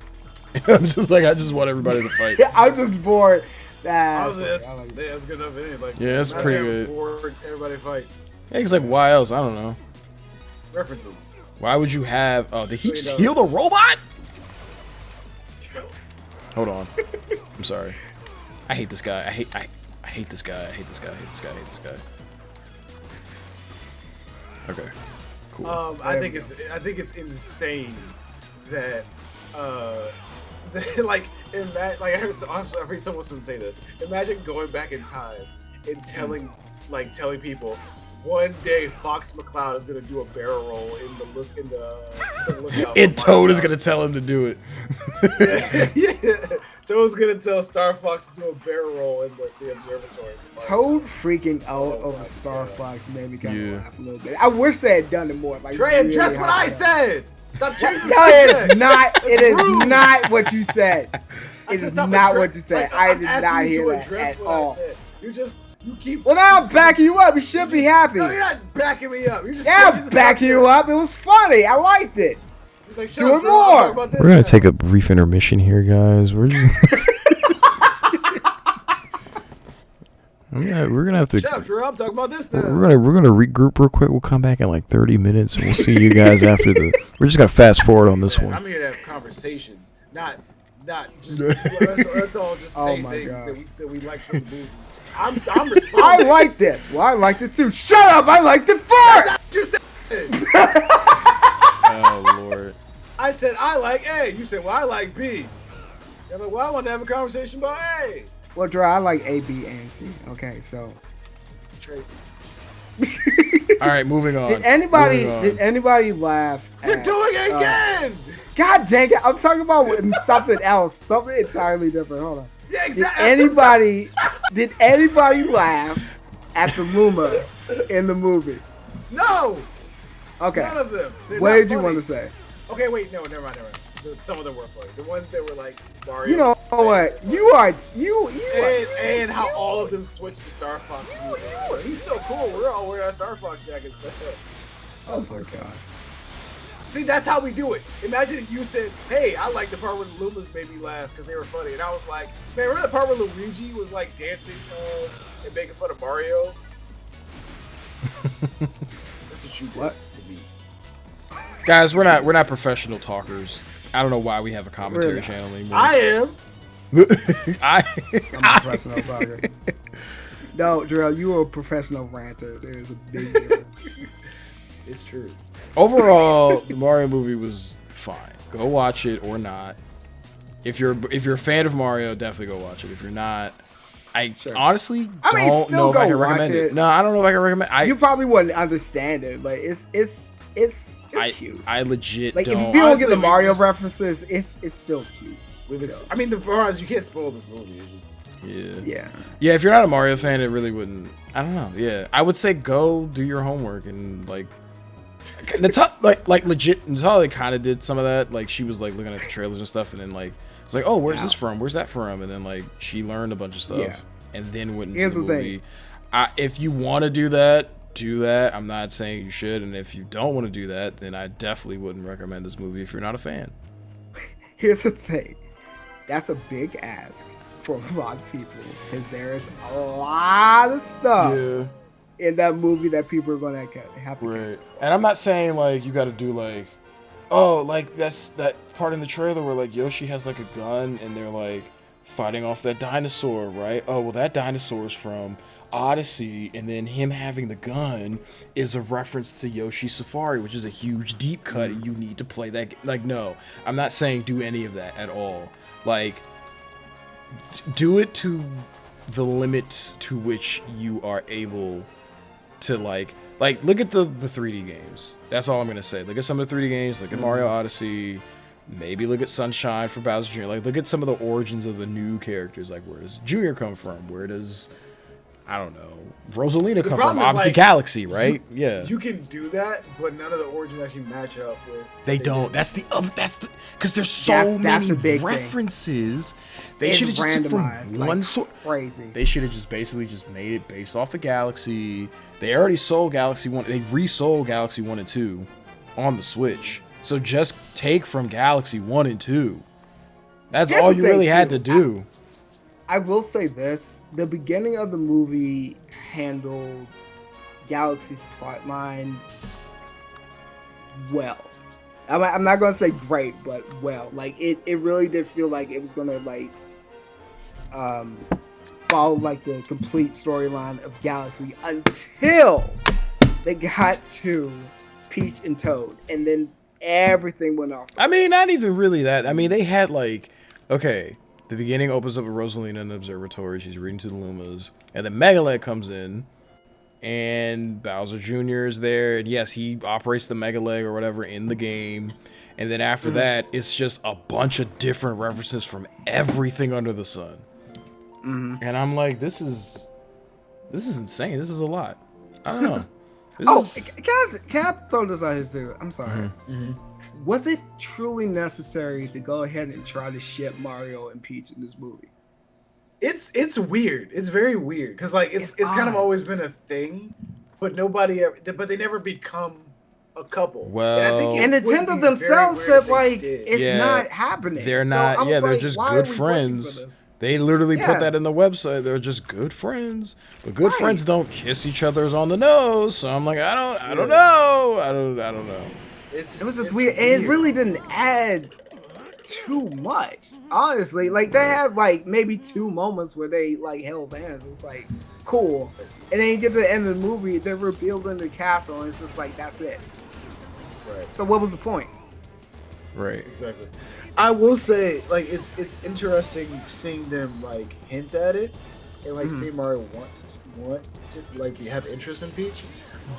I'm just like, I just want everybody to fight. I'm just bored. That's good enough. Like, yeah, that's pretty good. Bored, everybody fight. Yeah, it's like, why else? I don't know. References. Why would you have? Oh, did he just heal the robot? Hold on. I'm sorry. I hate this guy. I hate this guy. I hate this guy. I hate this guy. I hate this guy. Okay. Cool. I think it's insane that like I heard someone say this. Imagine going back in time and telling people one day Fox McCloud is gonna do a barrel roll in the lookout. And Toad is gonna tell him to do it. yeah. Toad's gonna tell Star Fox to do a barrel roll in the observatory. Toad freaking out over Star Fox made me kind of laugh a little bit. I wish they had done it more. Like, Trey, really just what I said. No, it is not. It is not what you said. It is not what you said. I did not hear that at all. You keep. Well, now I'm backing you up. You should be happy. No, you're not backing me up. You're just I'm backing you up. It was funny. I liked it. Like, do it more. We're gonna take a brief intermission here, guys. We're just. We're gonna have to. Shut up, Drew. I'm talking about this now. We're gonna regroup real quick. We'll come back in like 30 minutes. And we'll see you guys after the. We're just gonna fast forward on this one. I'm here to have conversations, not just. Let's all just say things that we like from the movie. I'm responding. I like this. Well, I liked it too. Shut up! I liked it first. That's what you said. Oh Lord. I said I like A. You said, well, I like B. You're like, well, I want to have a conversation about A. Well, Drew, I like A, B, and C. Okay, so. All right, moving on. Did anybody laugh? You're doing it again. God dang it! I'm talking about something else, something entirely different. Hold on. Yeah, exactly. Did anybody laugh at the Luma in the movie? No. Okay. None of them. What did you want to say? Okay, wait, no, never mind. Some of them were funny. The ones that were like Mario. You know what? And how all of them switched to Star Fox. He's so cool. We're all wearing our Star Fox jackets. Oh my gosh. See, that's how we do it. Imagine if you said, hey, I like the part where the Lumas made me laugh because they were funny. And I was like, man, remember the part where Luigi was like dancing and making fun of Mario? That's what you did to me. Guys, we're not professional talkers. I don't know why we have a commentary channel anymore. I am. I'm a professional talker. No, Jarrell, you are a professional ranter. There's a big difference. It's true. Overall, the Mario movie was fine. Go watch it or not. If you're a fan of Mario, definitely go watch it. If you're not, honestly don't know if I can recommend it. No, I don't know if I can recommend it. You probably wouldn't understand it, but it's cute. I legit like don't. if you don't get the Mario references, it's still cute. I mean, the problem is you can't spoil this movie. Yeah. If you're not a Mario fan, it really wouldn't. I don't know. Yeah, I would say go do your homework and like. Legit, Natalia kind of did some of that. Like she was like looking at the trailers and stuff, and then like was like, "Oh, where's this from? Where's that from?" And then like she learned a bunch of stuff, and then went into the movie. If you want to do that, do that. I'm not saying you should, and if you don't want to do that, then I definitely wouldn't recommend this movie if you're not a fan. Here's the thing, that's a big ask for a lot of people because there's a lot of stuff. In that movie that people are gonna have to right. And I'm not saying like you got to do like, oh, like that's that part in the trailer where like Yoshi has like a gun and they're like fighting off that dinosaur, right? Oh, well that dinosaur's from Odyssey, and then him having the gun is a reference to Yoshi Safari, which is a huge deep cut. And you need to play that. Like, no, I'm not saying do any of that at all. Like, do it to the limit to which you are able to like look at the 3D games. That's all I'm gonna say. Look at some of the 3D games. Look at Mario Odyssey. Maybe look at Sunshine for Bowser Jr. Like, look at some of the origins of the new characters. Like, where does Junior come from? Where does, I don't know, Rosalina come from? Obviously, like, Galaxy, right? You can do that, but none of the origins actually match up with. They don't. That's the because there's so many references. They should have just took from one sort. Crazy. They should have just basically just made it based off of Galaxy. They already sold Galaxy 1. They resold Galaxy 1 and 2 on the Switch. So just take from Galaxy 1 and 2. That's all you really had to do. I will say this. The beginning of the movie handled Galaxy's plotline well. I'm not going to say great, but well. Like, it really did feel like it was going to, like, follow, like, the complete storyline of Galaxy until they got to Peach and Toad. And then everything went off. I mean, not even really that. I mean, they had like, okay, the beginning opens up with Rosalina in the observatory. She's reading to the Lumas. And then Megalith comes in. And Bowser Jr. is there. And yes, he operates the Megalith or whatever in the game. And then after that, it's just a bunch of different references from everything under the sun. And I'm like, this is insane. This is a lot. I don't know. Can I throw this out here too? I'm sorry. Was it truly necessary to go ahead and try to ship Mario and Peach in this movie? It's weird. It's very weird because like it's kind of always been a thing, but but they never become a couple. Well, and Nintendo themselves said like it's not happening. They're not. So they're just good friends. They literally put that in the website. They're just good friends, but good friends don't kiss each other's on the nose. So I'm like, I don't know. It was just weird, and it really didn't add too much, honestly. Like they had like maybe 2 moments where they like held hands. It was like cool, and then you get to the end of the movie, they're rebuilding the castle, and it's just like that's it. Right. So what was the point? Right. Exactly. I will say, like, it's interesting seeing them like hint at it, and like see Mario want to like have interest in Peach.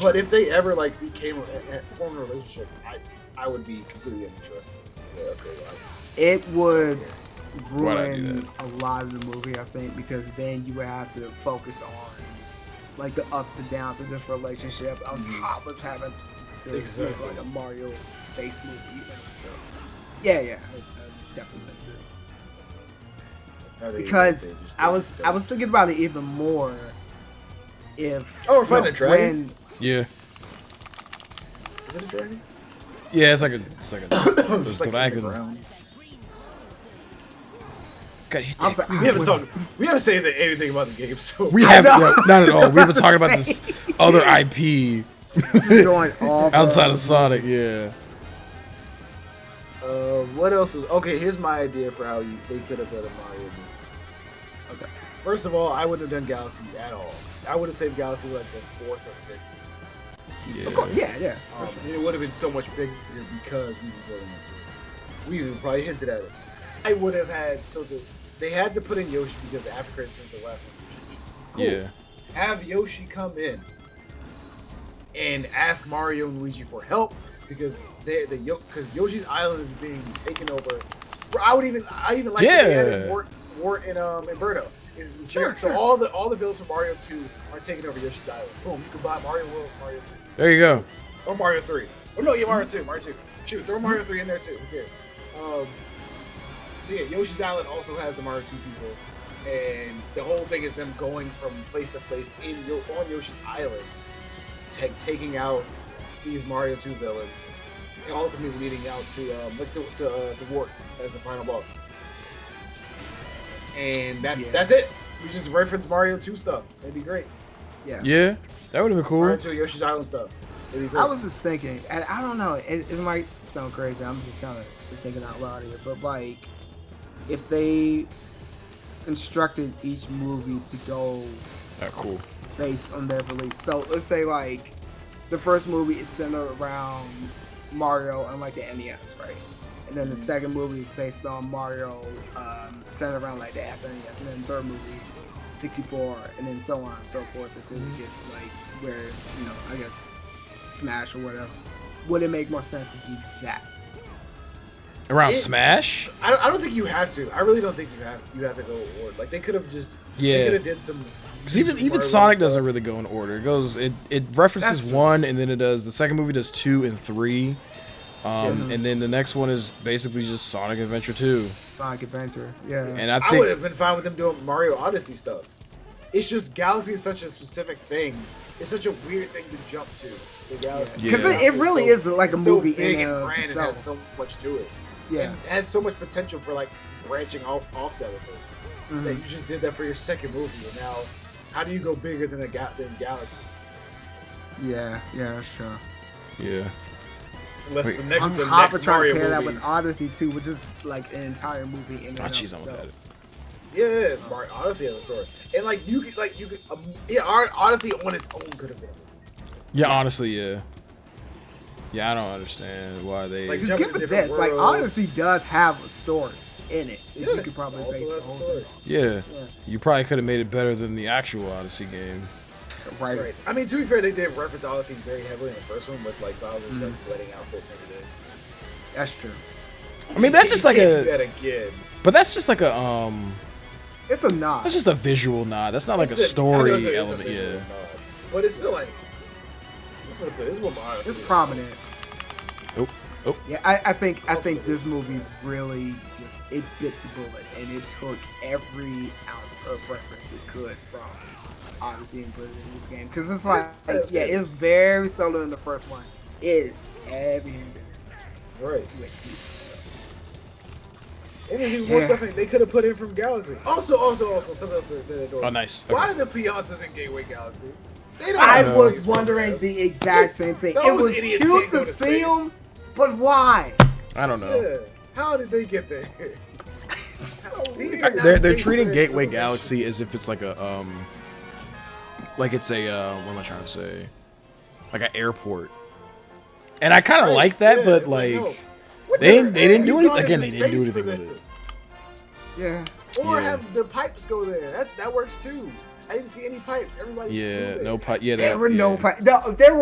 But if they ever like formed a relationship, I would be completely uninterested. It would ruin a lot of the movie, I think, because then you would have to focus on like the ups and downs of this relationship on top of having to make like a Mario-based movie. So, yeah, definitely. Because I was thinking about it even more. If we're fighting a dragon. Yeah. Is it a dragon? Yeah, it's like a dragon. God, we haven't said anything about the game, so we haven't. Not at all. We've been talking about this other IP going off outside of Sonic. Yeah. What else is okay? Here's my idea for how they could have done a Mario movie. Okay. First of all, I wouldn't have done Galaxy at all. I would have saved Galaxy like the 4th or 5th. Yeah. Of course, yeah. And it would have been so much bigger because we were building into it. We would probably hinted at it. I would have had they had to put in Yoshi because the after credits in the last one. Cool. Yeah. Have Yoshi come in and ask Mario and Luigi for help because because Yoshi's Island is being taken over. I even like that they added Wart and Birdo. So all the villains from Mario 2 are taking over Yoshi's Island. Boom, you can buy Mario World, Mario 2. There you go. Or Mario 3. Oh no, yeah, Mario 2. Shoot, throw Mario 3 in there too. Who cares? So yeah, Yoshi's Island also has the Mario 2 people, and the whole thing is them going from place to place on Yoshi's Island, taking out these Mario 2 villains, and ultimately leading out to Wart as the final boss. And that's it. We just reference Mario 2 stuff. That'd be great. Yeah, that would have been cool. Mario 2 Yoshi's Island stuff. That'd be great. I was just thinking, and I don't know, it might sound crazy. I'm just kind of thinking out loud here, but like, if they constructed each movie to go cool based on their release. So let's say like the first movie is centered around Mario and like the NES, right? And then the second movie is based on Mario, centered around like the SNES, and then the third movie 64, and then so on and so forth until it gets like where, I guess Smash or whatever. Would it make more sense to do that? Around Smash? I don't think you have to. I really don't think you have to go order. Like they could have just they could have did some. Because even Sonic doesn't really go in order. It references 1, and then the second movie does 2 and 3. And then the next one is basically just Sonic Adventure 2. Sonic Adventure, yeah. And I would have been fine with them doing Mario Odyssey stuff. It's just Galaxy is such a specific thing. It's such a weird thing to jump to. Because it really is like a movie so big in and grand and itself. has so much to it. Yeah, and it has so much potential for like branching off the other thing. That you just did that for your second movie, and now how do you go bigger than Galaxy? Yeah, sure. Yeah. Unless the next, I'm the trying next to Mario pair that movie. with Odyssey too, which is like an entire movie in and of Jeez, I almost itself. had it. Yeah, Mario Odyssey has a story, and Odyssey on its own could have been. Yeah, honestly, yeah. Yeah, I don't understand why they. Like, Just give it this. Like, Odyssey does have a story in it. Yeah, you could probably also base the has a whole story. thing. Yeah, you probably could have made it better than the actual Odyssey game. Right. I mean, to be fair, they did reference Odyssey very heavily in the first one with like Bowser's like letting out Fit and everything. That's true. I mean, that's just like do that again. But that's just like a It's a nod. That's just a visual nod. That's not like a story element. Yeah. But it's still like. This one Odyssey. It's prominent. Oh. Yeah, I think this movie really just it bit the bullet and it took every ounce of reference it could from Odyssey and put it in this game because it's like it's very similar in the first one. It is heavy-handed. Right. And there's even more stuff they could have put in from Galaxy. Also, something else that they don't. Oh, nice. Why are the Piantas in Gateway Galaxy? They don't I was wondering the exact same thing. It was cute to see them, but why? I don't know. Yeah. How did they get there? They're treating Gateway Galaxy as if it's like a like it's a what am I trying to say? Like an airport. And I kind of like that, but like they didn't do anything. Again, they didn't do anything with it. Yeah. Or have the pipes go there. That works too. I didn't see any pipes. Everybody. No pipe. Yeah, there were no pipes. No, there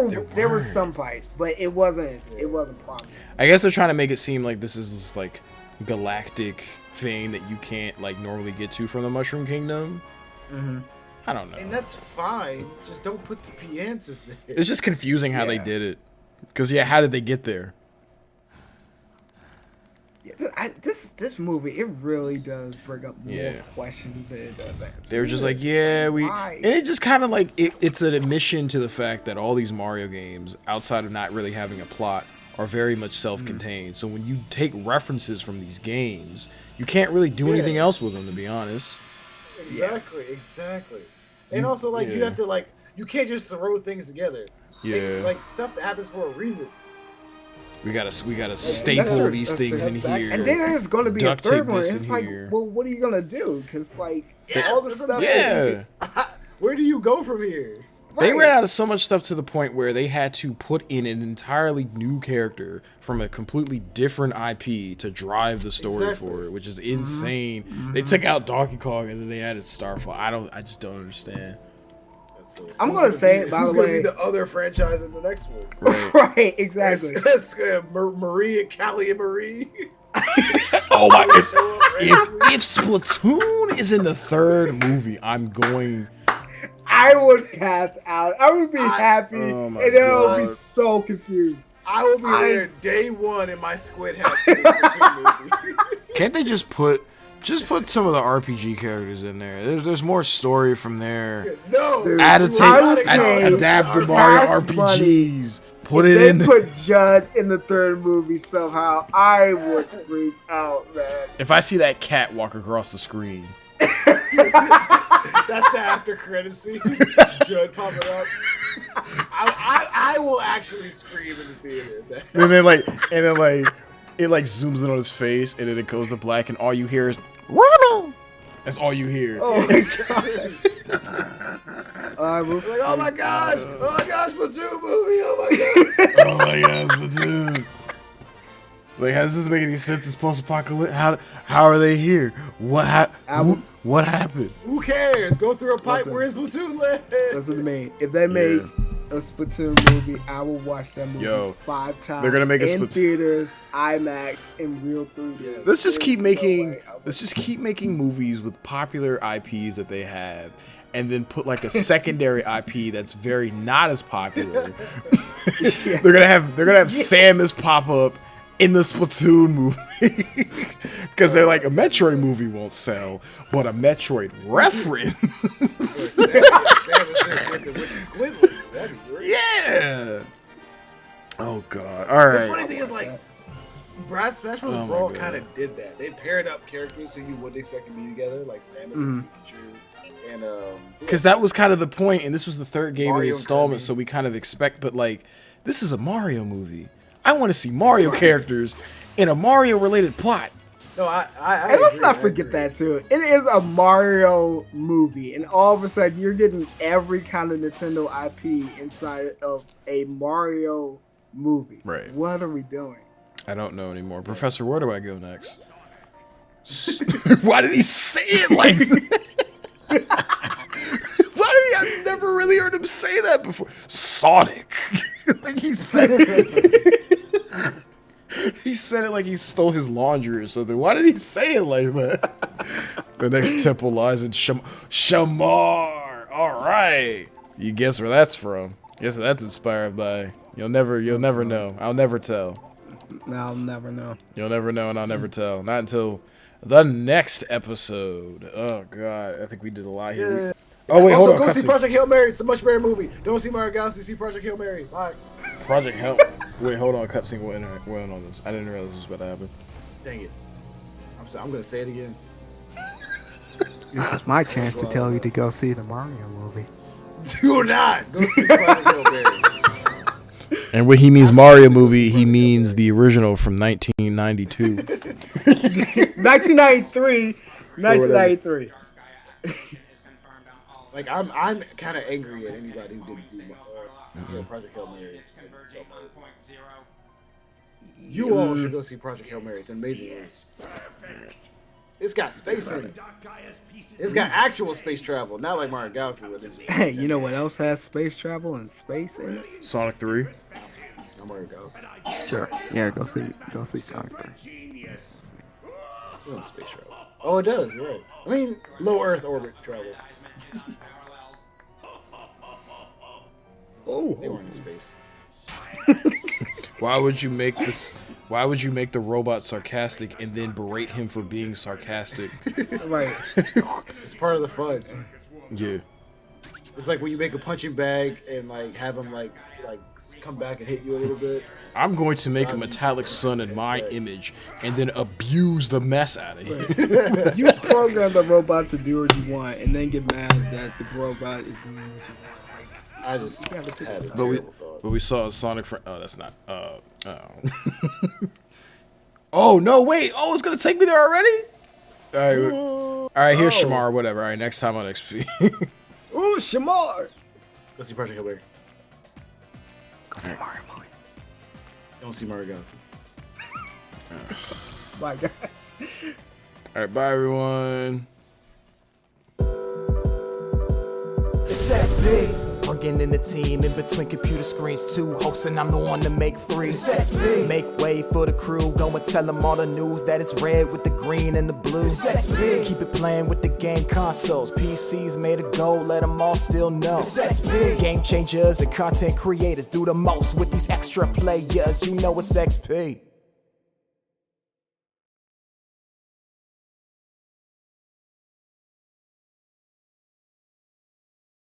were some pipes, but it wasn't prominent. I guess they're trying to make it seem like this is this like galactic thing that you can't like normally get to from the Mushroom Kingdom. I don't know. And that's fine. Just don't put the Piantas there. It's just confusing how they did it. Because how did they get there? This movie, it really does bring up more questions than it does answers. They were just like, and it just kind of like, it's an admission to the fact that all these Mario games, outside of not really having a plot, are very much self-contained. So when you take references from these games, you can't really do anything else with them, to be honest. Exactly. And also, like, you have to, like, you can't just throw things together. Yeah. Like, stuff happens for a reason. We gotta staple these things in here. And then there's gonna be a third one. It's like, here. well, what are you gonna do? Because like all the stuff. Yeah. Where do you go from here? They ran out of so much stuff to the point where they had to put in an entirely new character from a completely different IP to drive the story for it, which is insane. They took out Donkey Kong and then they added Star Fox. I just don't understand. I'm gonna say it, by the way. Who's gonna be the other franchise in the next one? Right, exactly. That's Marie and Callie and Marie. Oh my! If Splatoon is in the third movie, I'm going. I would pass out. I would be happy, and I would be so confused. I will be there day one in my squid hat. Splatoon movie. Can't they just put some of the RPG characters in there? There's more story from there. No, adapt the Mario RPGs. Put it in. They put Judd in the third movie somehow. I would freak out, man. If I see that cat walk across the screen. That's the after credit scene. Judd popping up. I will actually scream in the theater. And then it zooms in on his face, and then it goes to black, and all you hear is "Rama." That's all you hear. Oh my god! Oh my gosh! Splatoon movie! Oh my god! Oh my god, Splatoon! Like, how does this make any sense? It's post-apocalyptic. How are they here? What happened? Who cares? Go through a pipe where his platoon lives. Listen to me. If they made a Splatoon movie, I will watch that movie 5 times. They're gonna make a in theaters, IMAX, in real 3D. Let's just keep making movies with popular IPs that they have, and then put like a secondary IP that's very not as popular. They're gonna have Samus pop up in the Splatoon movie because they're like, a Metroid movie won't sell, but a Metroid reference. Yeah. Oh god. All right. The funny thing is, like, Smash Bros. Brawl kind of did that. They paired up characters who you wouldn't expect to be together, like Samus and Pikachu. And because that was kind of the point, and this was the third game Mario in the installment, so we kind of expect. But like, this is a Mario movie. I want to see Mario characters in a Mario-related plot. No, I and let's not forget that too. It is a Mario movie, and all of a sudden you're getting every kind of Nintendo IP inside of a Mario movie. Right. What are we doing? I don't know anymore. Professor, where do I go next? Why did he say it like that? I've never really heard him say that before. Sonic. Like he said it. He said it like he stole his laundry or something. Why did he say it like that? The next temple lies in Shamar. All right. You guess where that's from? Guess that's inspired by. You'll never know. I'll never tell. I'll never know. You'll never know, and I'll never tell. Not until the next episode. Oh god, I think we did a lot here. Oh wait, hold on. Go see Project Hail Mary. It's a much better movie. Don't see Mario Galaxy. See Project Hail Mary. Bye. Project Hail. Wait, hold on. Cutscene went on this. I didn't realize this was about to happen. Dang it. I'm gonna say it again. This is my chance to tell you to go see the Mario movie. Do not go see Project Hail Mary. And when he means Mario movie, he means the original from 1992. 1993. 1993. Like, I'm kind of angry at anybody who didn't see Project Hail Mary. You all should go see Project Hail Mary. It's an amazing movie. It's got space in it. It's got actual space travel, not like Mario Galaxy. Hey, you know what else has space travel and space in it? Sonic 3. Not Mario Galaxy. Sure. Yeah, go see Sonic 3. Space travel. Oh, it does. Yeah. I mean, low Earth orbit travel. Oh, they weren't in space. Why would you make the robot sarcastic and then berate him for being sarcastic? Right. It's part of the fun. Yeah. It's like when you make a punching bag and like have him like come back and hit you a little bit. I'm going to make a metallic sun in my image and then abuse the mess out of him. You program the robot to do what you want and then get mad that the robot is doing what you want. I just had a but thought. we saw a Sonic. Oh, that's not. Oh no! Wait! Oh, it's gonna take me there already. All right. Here's Shamar. Whatever. All right. Next time on XP. Ooh, Shamar. Go see Project Hail Mary. Go see Mario movie. Don't see Mario Galaxy. Bye, guys. All right. Bye, everyone. It's XP. Bringing in the team in between computer screens, 2 hosts, and I'm the one to make 3. It's XP. Make way for the crew. Go and tell them all the news that it's red with the green and the blue. It's XP. Keep it playing with the game consoles. PCs made a goal, let them all still know. It's XP. Game changers and content creators do the most with these extra players. You know it's XP.